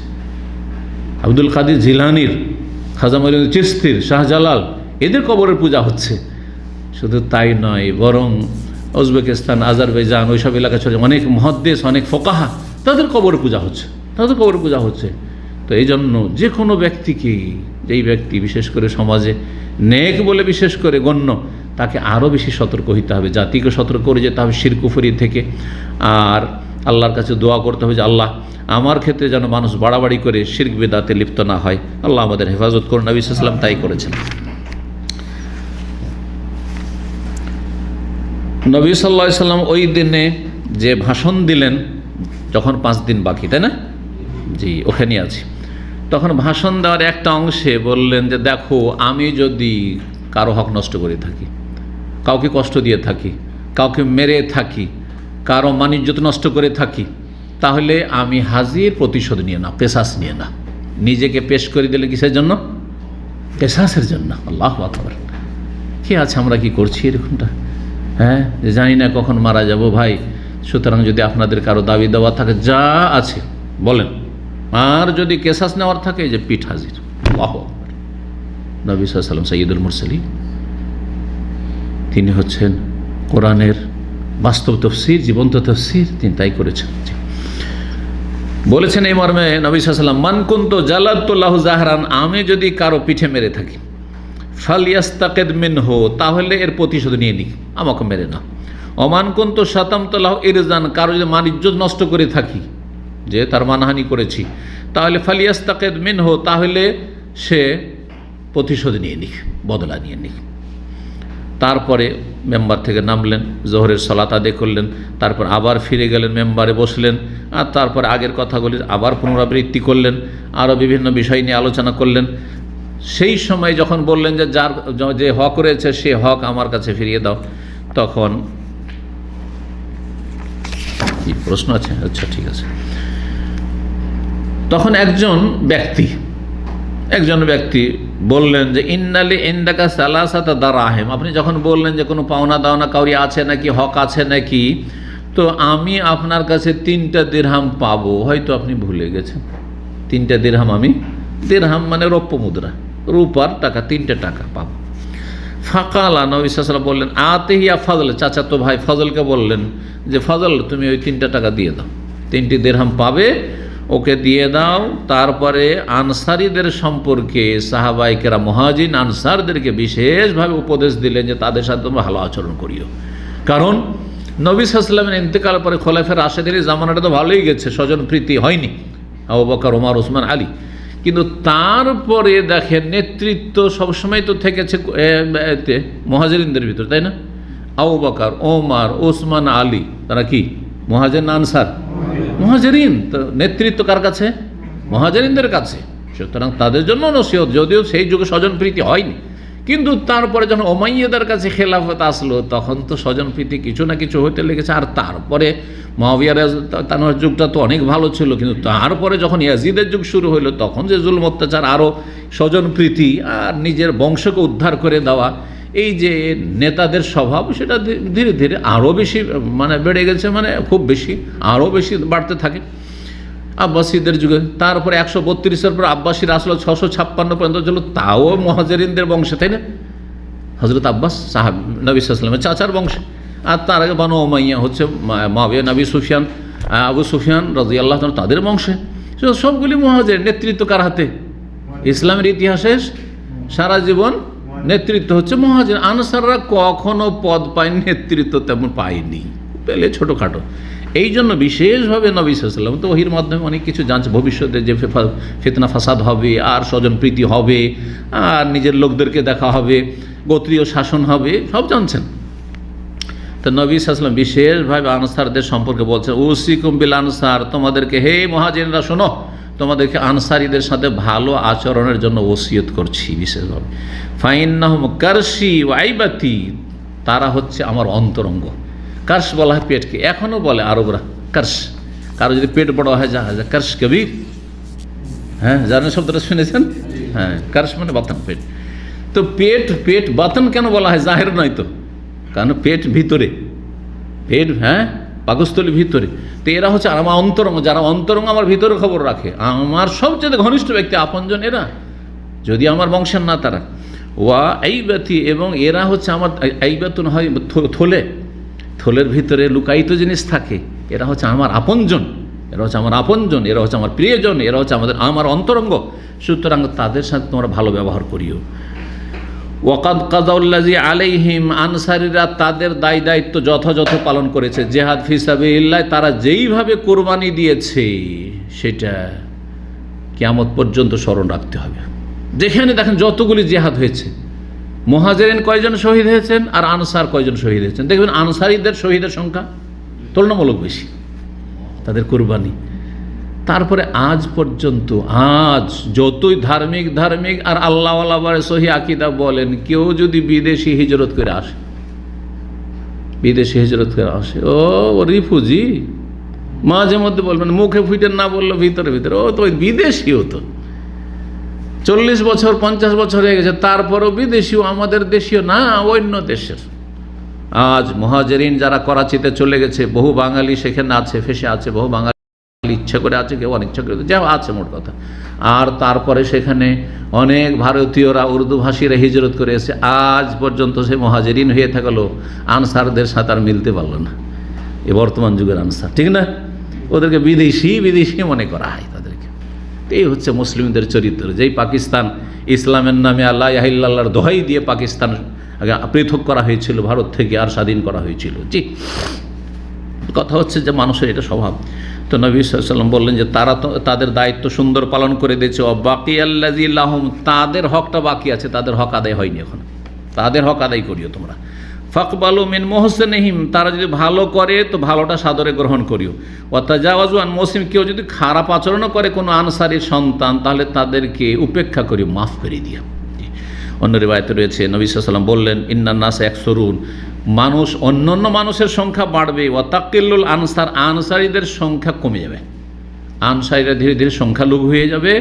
আব্দুল কাদের জিলানির, খাজা মঈনুদ্দিন চিশতির, শাহজালাল, এদের কবরের পূজা হচ্ছে। শুধু তাই নয়, বরং উজবেকিস্তান, আজারবাইজান, ওইসব এলাকা ছিল অনেক মুহাদ্দিস, অনেক ফোকাহা, তাদের কবর পূজা হচ্ছে, তাদের কবর পূজা হচ্ছে। তো এই জন্য যে কোনো ব্যক্তিকে, যেই ব্যক্তি বিশেষ করে সমাজে নেক বলে বিশেষ করে গণ্য, তাকে আরও বেশি সতর্ক হইতে হবে, জাতিকে সতর্ক করে যেতে হবে শিরক কুফরি থেকে। আর আল্লাহর কাছে দোয়া করতে হবে যে আল্লাহ আমার ক্ষেত্রে যেন মানুষ বাড়াবাড়ি করে শিরক বিদআতে লিপ্ত না হয়। আল্লাহ আমাদের হেফাজত করুন। নবী সাল্লাল্লাহু আলাইহি ওয়াসাল্লাম তাই করেছেন। নবী সাল্লাল্লাহু আলাইহি ওয়াসাল্লাম ওই দিনে যে ভাষণ দিলেন, যখন 5 দিন বাকি, তাই না? জি, ওখানে আছি। তখন ভাষণ দেওয়ার একটা অংশে বললেন যে দেখো, আমি যদি কারো হক নষ্ট করে থাকি, কাউকে কষ্ট দিয়ে থাকি, কাউকে মেরে থাকি, কারো মান-ইজ্জত নষ্ট করে থাকি, তাহলে আমি হাজির প্রতিশোধ নিয়ে না, কেসাস নিয়ে না। নিজেকে পেশ করে দিলে কিসের জন্য? কেসাসের জন্য। আল্লাহু আকবার। কি আছে, আমরা কি করছি এরকমটা? হ্যাঁ, জানি না কখন মারা যাব ভাই, সুতরাং যদি আপনাদের কারো দাবি দেওয়া থাকে যা আছে বলেন, আর যদি কেসাস নেওয়ার থাকে যে পিঠ হাজির। আল্লাহু আকবার। নবী সাল্লাল্লাহু আলাইহি ওয়াসাল্লাম সাইয়্যিদুল মুরসালিন, তিনি হচ্ছেন কোরআনের বাস্তব তাফসীর, জীবন্ত তাফসীর, তিনি তাই করেছেন। বলেছেন এই মর্মে নবী সাল্লাল্লাহু আলাইহি ওয়াসাল্লাম, মান কুনতু জালাতু লাহু জাহরান, আমি যদি কারো পিঠে মেরে থাকি, ফালিয়াস্তাকিদ মিনহু, তাহলে এর প্রতিশোধ নিয়ে নিক, আমাকে মেরে না। ওমান কুনতু শাতামতু লাহু ইরজান, কারো যদি মান ইজ্জত নষ্ট করে থাকি, যে তার মানহানি করেছি, তাহলে ফালিয়াস্তাকিদ মিনহু, তাহলে সে প্রতিশোধ নিয়ে নিক, বদলা নিয়ে নিক। তারপরে মেম্বার থেকে নামলেন, জোহরের সালাত আদায় করলেন, তারপর আবার ফিরে গেলেন, মেম্বারে বসলেন, আর তারপর আগের কথাগুলি আবার পুনরাবৃত্তি করলেন, আরও বিভিন্ন বিষয় নিয়ে আলোচনা করলেন। সেই সময় যখন বললেন যে যার যে হক রয়েছে সে হক আমার কাছে ফিরিয়ে দাও, তখন কি প্রশ্ন আছে? আচ্ছা, ঠিক আছে। তখন একজন ব্যক্তি বললেন যে ইন্নালি ইনদাকা সালাসাতা দারাহিম, আপনি যখন বললেন যে কোনো পাওনা দাওনা কাউরি আছে নাকি, হক আছে নাকি, তো আমি আপনার কাছে 3টা দিরহাম পাবো, হয়তো আপনি ভুলে গেছেন। 3টা দিরহাম, আমি দিরহাম মানে রৌপ্য মুদ্রা, রূপার টাকা, 3টে টাকা পাবো। ফাকালা, নবী সাল্লাল্লাহু আলাইহি ওয়াসাল্লাম বললেন, আতিহিয়া ফজল, চাচাতো ভাই ফজলকে বললেন যে ফজল, তুমি ওই 3টা টাকা দিয়ে দাও। 3টি দিরহাম পাবে, ওকে দিয়ে দাও। তারপরে আনসারীদের সম্পর্কে সাহাবায়ে কেরাম মুহাজিরিন আনসারদেরকে বিশেষভাবে উপদেশ দিলেন যে তাদের সাথে তোমরা ভালো আচরণ করিও। কারণ নবী সাল্লাল্লাহু আলাইহি ওয়াসাল্লামের ইন্তেকালের পরে খোলাফায়ে রাশেদিনের জামানাটা তো ভালোই গেছে, স্বজন প্রীতি হয়নি, আবু বকর, ওমর, ওসমান, আলী। কিন্তু তারপরে দেখেন নেতৃত্ব সবসময় তো থেকেছে মুহাজিরিনদের ভিতর, তাই না? আবু বকর, ওমর, ওসমান, আলী, তারা কি মুহাজির না আনসার? মুহাজিরিন। তো নেতৃত্ব কার কাছে? মুহাজিরিনদের কাছে। সুতরাং তাদের জন্য নসিহত, যদিও সেই যুগে স্বজন প্রীতি হয়নি, কিন্তু তারপরে যখন উমাইয়াদের কাছে খেলাফত আসলো তখন তো স্বজন প্রীতি কিছু না কিছু হইতে লেগেছে। আর তারপরে মুআবিয়ার তার যুগটা তো অনেক ভালো ছিল, কিন্তু তারপরে যখন ইয়াজিদের যুগ শুরু হইলো তখন যে জুলম অত্যাচার, আরও স্বজন প্রীতি আর নিজের বংশকে উদ্ধার করে দেওয়া, এই যে নেতাদের স্বভাব, সেটা ধীরে ধীরে আরও বেশি বেড়ে গেছে, খুব বেশি, আরও বেশি বাড়তে থাকে আব্বাসীদের যুগে। তারপরে 132-এর পর আব্বাসীর আসলো 656 পর্যন্ত ছিল, তাও মুহাজিরিনদের বংশে, তাই না? হযরত আব্বাস সাহাব নবী সাল্লাল্লাহু আলাইহি ওয়াসাল্লামের চাচার বংশে। আর তার আগে বানু উমাইয়া হচ্ছে মুআবিয়া, নবী সুফিয়ান, আবু সুফিয়ান রাদিয়াল্লাহু তাআলা তাদের বংশে। সবগুলি মুহাজির। নেতৃত্ব কার হাতে? ইসলামের ইতিহাসে সারা জীবন নেতৃত্ব হচ্ছে মুহাজির। আনসাররা কখনো পদ পায়নি, নেতৃত্ব তেমন পায়নি, পেলে ছোটোখাটো। এই জন্য বিশেষভাবে নবী সাল্লাল্লাহু আলাইহি ওয়াসাল্লাম তো ওহীর মাধ্যমে অনেক কিছু জানছে, ভবিষ্যতে যে ফিতনা ফাসাদ হবে, আর স্বজন প্রীতি হবে, আর নিজের লোকদেরকে দেখা হবে, গোত্রীয় শাসন হবে, সব জানছেন। তো নবী সাল্লাল্লাহু আলাইহি ওয়াসাল্লাম বিশেষভাবে আনসারদের সম্পর্কে বলছেন, উসিকুম বিল আনসার, তোমাদেরকে হে মুহাজিরিনরা শোনো, তোমাদেরকে আনসারীদের সাথে ভালো আচরণের জন্য ওসিয়ত করছি বিশেষভাবে। ফাইন্নাহুম কারশি ওয়া আইবাতি, তারা হচ্ছে আমার অন্তরঙ্গ। কার্শ বলা হয় পেটকে, এখনও বলে আরবরা কার্শ। কারো যদি পেট বড় হয় যা কার্শ কবির, হ্যাঁ জানেন শব্দটা শুনেছেন? হ্যাঁ, কার্শ মানে বাতন, পেট। তো পেট বাতন কেন বলা হয়? জাহের নয় তো, কারণ পেট ভিতরে, পেট পাকস্থলীর ভিতরে। তো এরা হচ্ছে আমার অন্তরঙ্গ, যারা অন্তরঙ্গ আমার ভিতরে খবর রাখে, আমার সবচেয়ে ঘনিষ্ঠ ব্যক্তি, আপনজন এরা, যদি আমার বংশের না তারা। ওয়া আইবাতি, এবং এরা হচ্ছে আমার আইবাতুন হয় থলের ভিতরে লুকায়িত জিনিস থাকে, এরা হচ্ছে আমার আপনজন, এরা হচ্ছে আমার প্রিয়জন, এরা হচ্ছে আমার অন্তরঙ্গ। সুতরাং তাদের সাথে তোমরা ভালো ব্যবহার করিও। ওয়াকাদ কাযাউল্লাযী আলাইহিম, আনসারীরা তাদের দায়িত্ব যথাযথ পালন করেছে। জিহাদ ফি সাবিলিল্লাহ, তারা যেইভাবে কোরবানি দিয়েছে সেটা কিয়ামত পর্যন্ত স্মরণ রাখতে হবে। যেখানে দেখেন যতগুলি জিহাদ হয়েছে, মুহাজিরিন কয়জন শহীদ হয়েছেন আর আনসার কয়জন শহীদ হয়েছেন, দেখবেন আনসারীদের শহীদের সংখ্যা তুলনামূলক বেশি, তাদের কোরবানি। তারপরে আজ পর্যন্ত, আজ যতই ধার্মিক আর আল্লাহওয়ালা বলে সহি আকীদা বলেন, কেউ যদি বিদেশি হিজরত করে আসে, ও রিফিউজি, মাঝে মধ্যে বলবেন, মুখে ফুটে না বললো ভিতরে ও তো বিদেশি হতো, 40 বছর 50 বছর হয়ে গেছে, তারপরও বিদেশিও, আমাদের দেশীয় না, অন্য দেশের। আজ মুহাজিরিন যারা করাচিতে চলে গেছে, বহু বাঙালি সেখানে আছে, ফেসে আছে, বহু বাঙালি ইচ্ছা করে আছে, কেউ অনিচ্ছা করে, যা আছে মোট কথা। আর তারপরে সেখানে অনেক ভারতীয়রা, উর্দু ভাষীরা হিজরত করে এসে আজ পর্যন্ত সে মুহাজিরিন হয়ে থাকলো, আনসারদের সাথে আর মিলতে পারলো না। এ বর্তমান যুগের আনসার, ঠিক না? ওদেরকে বিদেশি মনে করা হয় তাদেরকে। এই হচ্ছে মুসলিমদের চরিত্র। যেই পাকিস্তান ইসলামের নামে আল্লাহ ইলাহার দোহাই দিয়ে পাকিস্তান পৃথক করা হয়েছিল ভারত থেকে, আর স্বাধীন করা হয়েছিল। জি, কথা হচ্ছে যে মানুষের এটা স্বভাব। তো নবী সাল্লাল্লাহু আলাইহি ওয়াসাল্লাম বললেন যে তারা তো তাদের দায়িত্ব সুন্দর পালন করে দিয়েছে। বাকিয়াল্লাযী লাহুম, তাদের হকটা বাকি আছে, তাদের হক আদায় হয়নি এখন, তাদের হক আদায় করিও তোমরা। ফাকবালু মিন মুহসিনিহিম, তারা যদি ভালো করে তো ভালোটা সাদরে গ্রহণ করিও। ওয়া তাজাওয়াজু আন মুসলিম, কেউ যদি খারাপ আচরণও করে কোনো আনসারীর সন্তান, তাহলে তাদেরকে উপেক্ষা করিও, মাফ করে দিও। অন্য রিওয়ায়াতে রয়েছে নবী সাল্লাল্লাহু আলাইহি ওয়াসাল্লাম বললেন, ইন্নান নাস ইয়াকসুরুন, মানুষ, অন্যান্য মানুষের সংখ্যা বাড়বে, ওয়া তাকিল্লুল আনসার, আনসারীদের সংখ্যা কমে যাবে। আনসারীরা ধীরে ধীরে সংখ্যালঘু হয়ে যাবে,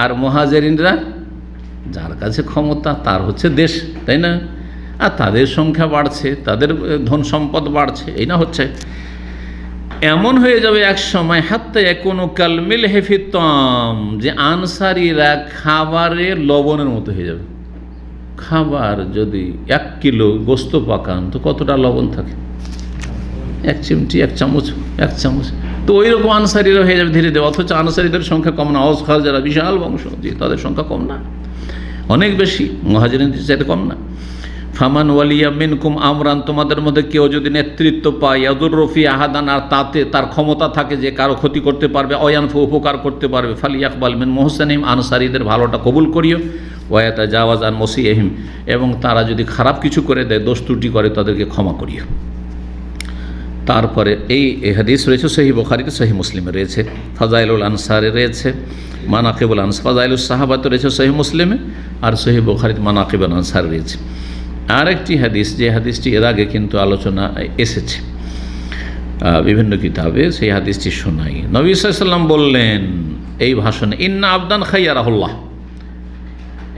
আর মুহাজিরিনরা, যার কাছে ক্ষমতা তার হচ্ছে দেশ, তাই না? আর তাদের সংখ্যা বাড়ছে, তাদের ধন সম্পদ বাড়ছে, এই না হচ্ছে। এমন হয়ে যাবে এক সময়, হাত্তা ইয়াকুনু কাল মিলহি ফিত তাম, যে আনসারীরা খাবারের লবণের মতো হয়ে যাবে। খাবার যদি 1 কিলো গোস্ত পাকান তো কতটা লবণ থাকে? 1 চিমটি, 1 চামচ। তো ওই রকম আনসারিরা হয়ে যাবে ধীরে ধীরে। অথচ আনসারিদের সংখ্যা কম না, আওস খারজারা বিশাল বংশ, যে তাদের সংখ্যা কম না, অনেক বেশি, মুহাজিরিনদের চাইতে কম না। ফামান ওয়ালিয়া মিনকুম আমরান, তোমাদের মধ্যে কেউ যদি নেতৃত্ব পায়, ইয়াদুর রফি আহাদান, আর তাতে তার ক্ষমতা থাকে যে কারো ক্ষতি করতে পারবে, অয়ানফু উপকার করতে পারবে, ফালিয়াকবাল মিন মুহসিনিহিম, আনসারীদের ভালোটা কবুল করিও, ওয়ায়াতাজাওয়াজ আন মুসিইহিম, এবং তারা যদি খারাপ কিছু করে দেয়, দোষ ত্রুটি করে, তাদেরকে ক্ষমা করিও। তারপরে এই হাদিস রয়েছে সহিহ বুখারীতে, সহিহ মুসলিমে রয়েছে, ফাজাইলুল আনসারে রয়েছে, মানাকিবুল আনসার, ফাজাইলুস সাহাবাতে রয়েছে সহিহ মুসলিমে, আর সহিহ বুখারীতে মানাকিবুল আনসার রয়েছে। আরেকটি হাদিস, যে হাদিসটি এর আগে কিন্তু আলোচনা এসেছে বিভিন্ন কিতাবে, সেই হাদিসটি শোনাই। নবী সাল্লাল্লাহু আলাইহি ওয়াসাল্লাম বললেন এই ভাষণে, ইন্না আবদান খাইয়ারাহুল্লাহ,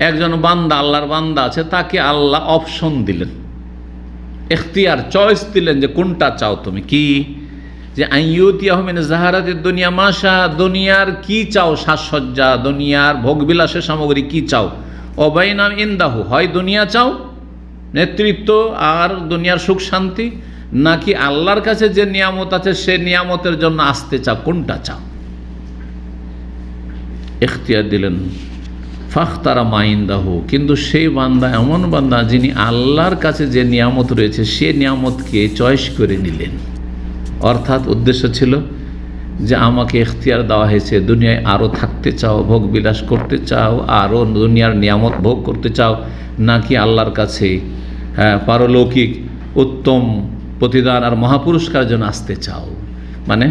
একজন বান্দা, আল্লাহর বান্দা আছে, তাকে আল্লাহ অপশন দিলেন, এখতিয়ার, চয়েস দিলেন যে কোনটা চাও তুমি, কি যে আইয়ুতিয়াহু মিন জাহারাতিদ দুনিয়া মাশা, দুনিয়ার কি চাও, সাজসজ্জা, দুনিয়ার ভোগবিলাসের সামগ্রী কি চাও, অবাইনা ইনদাহু, হয় দুনিয়া চাও, নেতৃত্ব আর দুনিয়ার সুখ শান্তি, নাকি আল্লাহর কাছে যে নিয়ামত আছে সে নিয়ামতের জন্য আসতে চাও, কোনটা চাও। এখতিয়ার দিলেন। ফাখতারা মাইন্দাহু, কিন্তু সেই বান্দা এমন বান্দা যিনি আল্লাহর কাছে যে নিয়ামত রয়েছে সে নিয়ামতকে চয়েস করে নিলেন। অর্থাৎ উদ্দেশ্য ছিল যে আমাকে এখতিয়ার দেওয়া হয়েছে, দুনিয়ায় আরও থাকতে চাও, ভোগ বিলাস করতে চাও, আরও দুনিয়ার নিয়ামত ভোগ করতে চাও, নাকি আল্লাহর কাছে পারলৌকিক উত্তম প্রতিদান আর মহাপুরস্কার জন্য আসতে চাও, মানে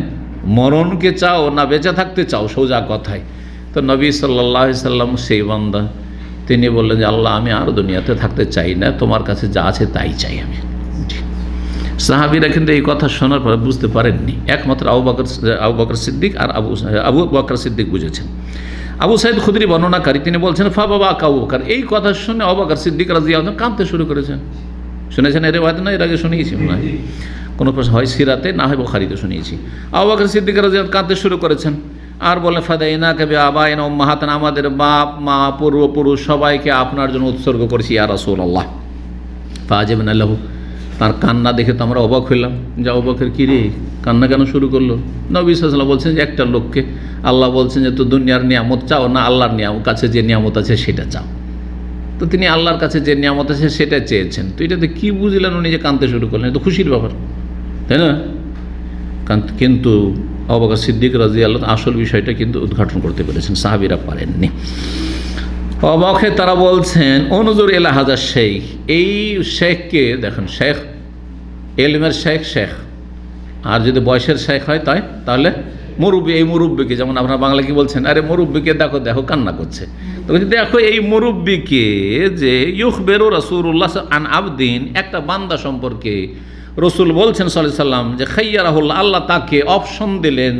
মরণকে চাও না বেঁচে থাকতে চাও, সোজা কথায়। তো নবী সাল্লাল্লাহু আলাইহি সাল্লাম সেই বান্দা, তিনি বললেন যে আল্লাহ আমি আর দুনিয়াতে থাকতে চাই না, তোমার কাছে যা আছে তাই চাই আমি। সাহাবীরা কিন্তু এই কথা শোনার পর বুঝতে পারেননি, একমাত্র আবু বকর সিদ্দিক আর আবু বকর সিদ্দিক বুঝেছেন। আবু সাঈদ খুদরি বর্ণনাকারী, তিনি বলছেন ফা বাবা আবু বকর, এই কথা শুনে আবু বকর সিদ্দিক রাদিয়াল্লাহু আনহু কাঁদতে শুরু করেছেন। শুনেছেন এর রিওয়ায়াত? না, এর আগে শুনিয়েছি মনে হয়, কোনো প্রশ্ন হয় সিরাতে, না হয় বুখারীতে শুনিয়েছি। আবু বকর সিদ্দিক রাদিয়াল্লাহু কাঁদতে শুরু করেছেন আর বলে ফাদাইনা কাবি আবাইনা উম্মাহাতানা, আমাদের বাপ মা পূর্বপুরুষ সবাইকে আপনার জন্য উৎসর্গ করেছি ইয়া রাসূলুল্লাহ। ফাআজাবনা লাহু, তার কান্না দেখে তো আমরা অবাক হইলাম যে আবু বকর কি রে, কান্না কেন শুরু করলো? নবী সাল্লাল্লাহু আলাইহি ওয়াসাল্লাম বলছেন যে একটা লোককে আল্লাহ বলছেন যে তো দুনিয়ার নিয়ামত চাও না আল্লাহর কাছে যে নিয়ামত আছে সেটা চাও। তো তিনি আল্লাহর কাছে যে নিয়ামত আছে সেটা চেয়েছেন। তো এটাতে কী বুঝলেন উনি যে কাঁদতে শুরু করলেন? এটা তো খুশির ব্যাপার, তাই না? কিন্তু আবু বকর সিদ্দিক রাদিয়াল্লাহু আনহু আসল বিষয়টা কিন্তু উদ্ঘাটন করতে পেরেছেন, সাহাবীরা পারেননি। অবাকে তারা বলছেন অনুজুর এলা হাজার শেখ, এই শেখকে দেখেন, শেখ এলমের শেখ, শেখ আর যদি বয়সের শেখ হয় তাহলে মুরব্বী, এই মুরব্বীকে, যেমন আপনার বাংলা কি বলছেন, আরে মুরব্বীকে দেখো দেখো কান্না করছে, তো দেখো এই মুরব্বীকে যে ইউখবিরু রাসূলুল্লাহ আন আবদিন, একটা বান্দা সম্পর্কে রসুল বলছেন সাল্লাল্লাহু আলাইহি সাল্লাম যে খাইয়ারাহুল্লাহ, আল্লাহ তাকে অপশন দিলেন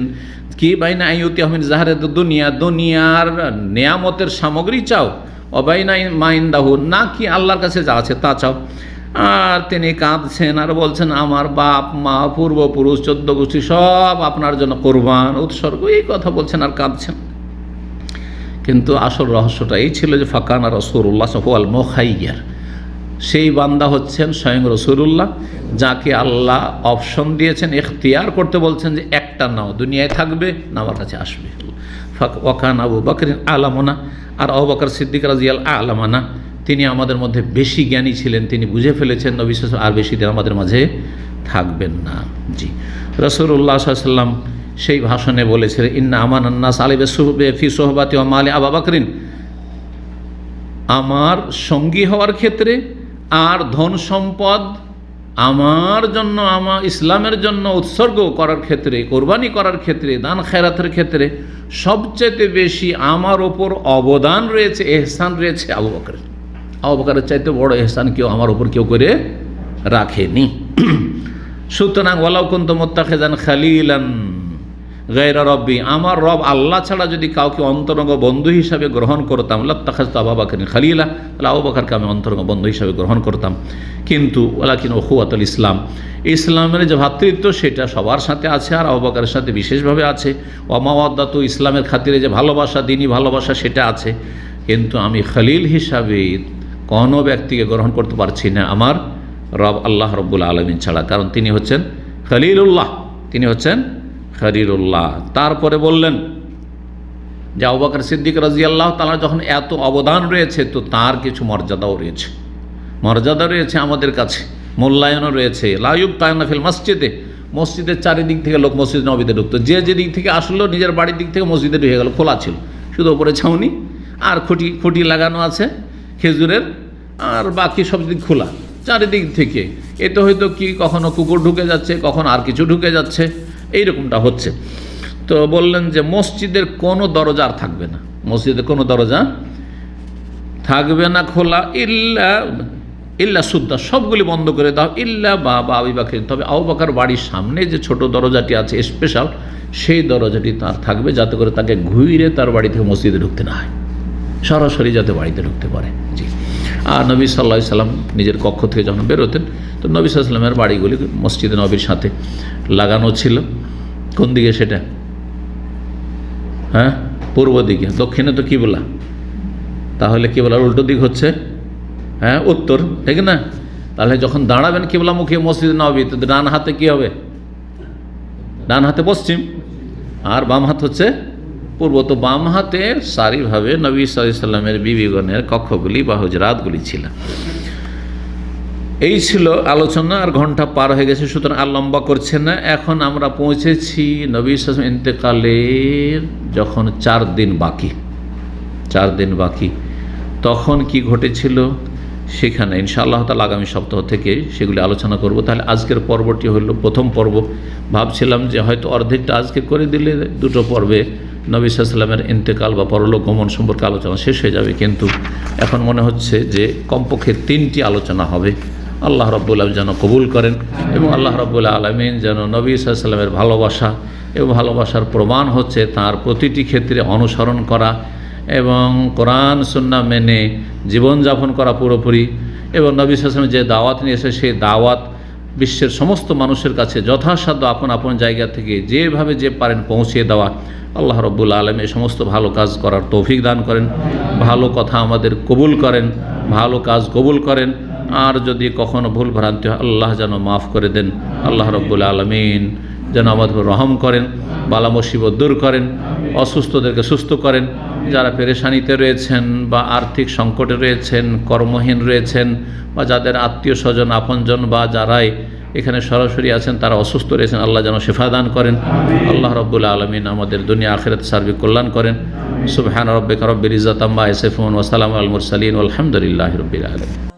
কি বাইনা আইয়ুতিয়াহু মিন জাহারাতিদ দুনিয়া, দুনিয়ার নিয়ামতের সামগ্রী চাও, অবাইনা মাইন্দাহু, না কি আল্লাহর কাছে যা আছে তা চাও। আর তিনি কাঁদছেন আর বলছেন আমার বাপ মা পূর্বপুরুষ 14 গোষ্ঠী সব আপনার জন্য কোরবান উৎসর্গ, এই কথা বলছেন আর কাঁদছেন। কিন্তু আসল রহস্যটা এই ছিল যে ফাকানা রাসূলুল্লাহ হুয়াল মুখাইয়ার, সেই বান্দা হচ্ছেন স্বয়ং রাসূলুল্লাহ, যাকে আল্লাহ অপশন দিয়েছেন, এখতিয়ার করতে বলছেন যে একটা নাও, দুনিয়ায় থাকবে না আমার কাছে আসবে। ওয়াকান আবু বকর আলামনা, আর আবু বকর সিদ্দিক রাদিয়াল্লাহু আলামানা, তিনি আমাদের মধ্যে বেশি জ্ঞানী ছিলেন, তিনি বুঝে ফেলেছেন নবী সাল্লাল্লাহু আলাইহি ওয়াসাল্লাম আর বেশি দিন আমাদের মাঝে থাকবেন না। জি, রাসূলুল্লাহ সাল্লাল্লাহু আলাইহি ওয়াসাল্লাম সেই ভাষণে বলেছিলেন ইন্না আমানান নাস আলাইহি ফি সুহবাতি ওয়া মালি আবু বকরিন, আমার সঙ্গী হওয়ার ক্ষেত্রে আর ধন সম্পদ আমার জন্য, আমার ইসলামের জন্য উৎসর্গ করার ক্ষেত্রে, কোরবানি করার ক্ষেত্রে, দান খেরাতের ক্ষেত্রে সবচেয়ে বেশি আমার ওপর অবদান রয়েছে, এহসান রয়েছে আবু বকরের। আবু বকরের চাইতে বড় এহসান কেউ আমার ওপর কেউ করে রাখেনি। সুতরাং ওয়ালাউ কুনতু মুত্তাখিযান খালিলান গায়রা রব্বি, আমার রব আল্লাহ ছাড়া যদি কাউকে অন্তরঙ্গ বন্ধু হিসাবে গ্রহণ করতাম, লাত্তাখাযতু আবু বকরিন খালিলা, তাহলে আবু বকরকে আমি অন্তরঙ্গ বন্ধু হিসাবে গ্রহণ করতাম। কিন্তু ওয়ালাকিন উখুওয়াতুল ইসলাম, ইসলামের যে ভ্রাতৃত্ব সেটা সবার সাথে আছে, আর আবু বকরের সাথে বিশেষভাবে আছে। ওয়া মাওয়াদ্দাতু, ইসলামের খাতিরে যে ভালোবাসা, দিনী ভালোবাসা সেটা আছে। কিন্তু আমি খলিল হিসাবে কোনো ব্যক্তিকে গ্রহণ করতে পারছি না আমার রব আল্লাহ রব্বুল আলামিন ছাড়া, কারণ তিনি হচ্ছেন খলিলুল্লাহ, তিনি হচ্ছেন খলিলুল্লাহ। তারপরে বললেন যে আবু বকর সিদ্দিক রাদিয়াল্লাহু তাআলা যখন এত অবদান রয়েছে, তো তার কিছু মর্যাদাও রয়েছে, আমাদের কাছে মূল্যায়নও রয়েছে। লা ইউবকায়না ফিল মসজিদে, মসজিদের চারিদিক থেকে লোক মসজিদ নবীতে ঢুকতো, যে যেদিক থেকে আসলো নিজের বাড়ির দিক থেকে মসজিদে ঢুকে গেল, খোলা ছিল, শুধু ওপরে ছাউনি আর খুঁটি লাগানো আছে খেজুরের, আর বাকি সব দিক খোলা চারিদিক থেকে। এতে হয়তো কি কখনো কুকুর ঢুকে যাচ্ছে, কখনো আর কিছু ঢুকে যাচ্ছে, এইরকমটা হচ্ছে। তো বললেন যে মসজিদের কোনো দরজা আর থাকবে না, মসজিদের কোনো দরজা থাকবে না খোলা, ইল্লা সুদ্দা, সবগুলি বন্ধ করে দাও, ইল্লা বাবা আবু বকর, তবে আবু বকর বাড়ির সামনে যে ছোট দরজাটি আছে স্পেশাল, সেই দরজাটি তার থাকবে, যাতে করে তাকে ঘুরে তার বাড়ি থেকে মসজিদে ঢুকতে না হয়, সরাসরি যাতে বাড়িতে ঢুকতে পারে। জি। আর নবী সাল্লাল্লাহু আলাইহি সাল্লাম নিজের কক্ষ থেকে যখন বেরোতেন, তো নবী সাল্লাল্লাহু আলাইহি সাল্লামের বাড়িগুলি মসজিদে নবীর সাথে লাগানো ছিল। কোন দিকে সেটা? হ্যাঁ, পূর্ব দিকে। দক্ষিণে তো কিবলা, তাহলে কিবলার উল্টো দিক হচ্ছে হ্যাঁ উত্তর, ঠিক না? তাহলে যখন দাঁড়াবেন কিবলামুখী মসজিদ নববী, তো ডান হাতে কি হবে? ডান হাতে পশ্চিম, আর বাম হাত হচ্ছে পূর্ব। তো বাম হাতে সারিভাবে নবী সাল্লাল্লাহু আলাইহি সাল্লামের বিবিগণের কক্ষগুলি বা হুজরাতগুলি ছিল। এই ছিল আলোচনা, আর ঘন্টা পার হয়ে গেছে, সুতরাং আর লম্বা করছে না। এখন আমরা পৌঁছেছি নবী সাল্লাল্লাহু আলাইহি ওয়াসাল্লাম ইন্তেকালের যখন 4 দিন বাকি, তখন কি ঘটেছিল সেখানে ইনশাআল্লাহ তাআলা আগামী সপ্তাহ থেকে সেগুলি আলোচনা করব। তাহলে আজকের পর্বটি হলো প্রথম পর্ব। ভাবছিলাম যে হয়তো অর্ধেকটা আজকে করে দিলে দুটো পর্বে নবী সাল্লাল্লাহু আলাইহি ওয়াসাল্লামের ইন্তেকাল বা পরলোক গমন সম্পর্কে আলোচনা শেষ হয়ে যাবে, কিন্তু এখন মনে হচ্ছে যে কমপক্ষে 3টি আলোচনা হবে। আল্লাহ রাব্বুল আলামিন যেন কবুল করেন, এবং আল্লাহ রাব্বুল আলামিন যেন নবী সাল্লাল্লাহু আলাইহি ওয়াসাল্লামের ভালোবাসা এবং ভালোবাসার প্রমাণ হচ্ছে তার প্রতিটি ক্ষেত্রে অনুসরণ করা এবং কোরআন সুন্নাহ মেনে জীবনযাপন করা পুরোপুরি, এবং নবী সাল্লাল্লাহু আলাইহি ওয়াসাল্লাম যে দাওয়াত নিয়ে এসে সেই দাওয়াত বিশ্বের সমস্ত মানুষের কাছে যথাসাধ্য আপন আপন জায়গা থেকে যেভাবে যে পারেন পৌঁছিয়ে দেওয়া। আল্লাহ রাব্বুল আলামিন এই সমস্ত ভালো কাজ করার তৌফিক দান করেন, ভালো কথা আমাদের কবুল করেন, ভালো কাজ কবুল করেন, আর যদি কখনো ভুল ভ্রান্তি হয় আল্লাহ যেন মাফ করে দেন। আল্লাহ রাব্বুল আলামিন যেন আমাদের রহম করেন, বালা মুসিবত দূর করেন, অসুস্থদেরকে সুস্থ করেন, যারা পেরেশানিতে রয়েছেন বা আর্থিক সংকটে রয়েছেন, কর্মহীন রয়েছেন, বা যাদের আত্মীয় স্বজন আপনজন বা যারাই এখানে সরাসরি আছেন তারা অসুস্থ রয়েছেন, আল্লাহ যেন শিফা দান করেন। আল্লাহ রাব্বুল আলামিন আমাদের দুনিয়া আখিরাত সার্বিক কল্যাণ করেন। সুবহান রাব্বিকা রাব্বিল ইজ্জাতি আম্মা ইয়াসিফুন ওয়া সালামুন আলাল মুরসালিন ওয়ালহামদুলিল্লাহি রাব্বিল আলামিন।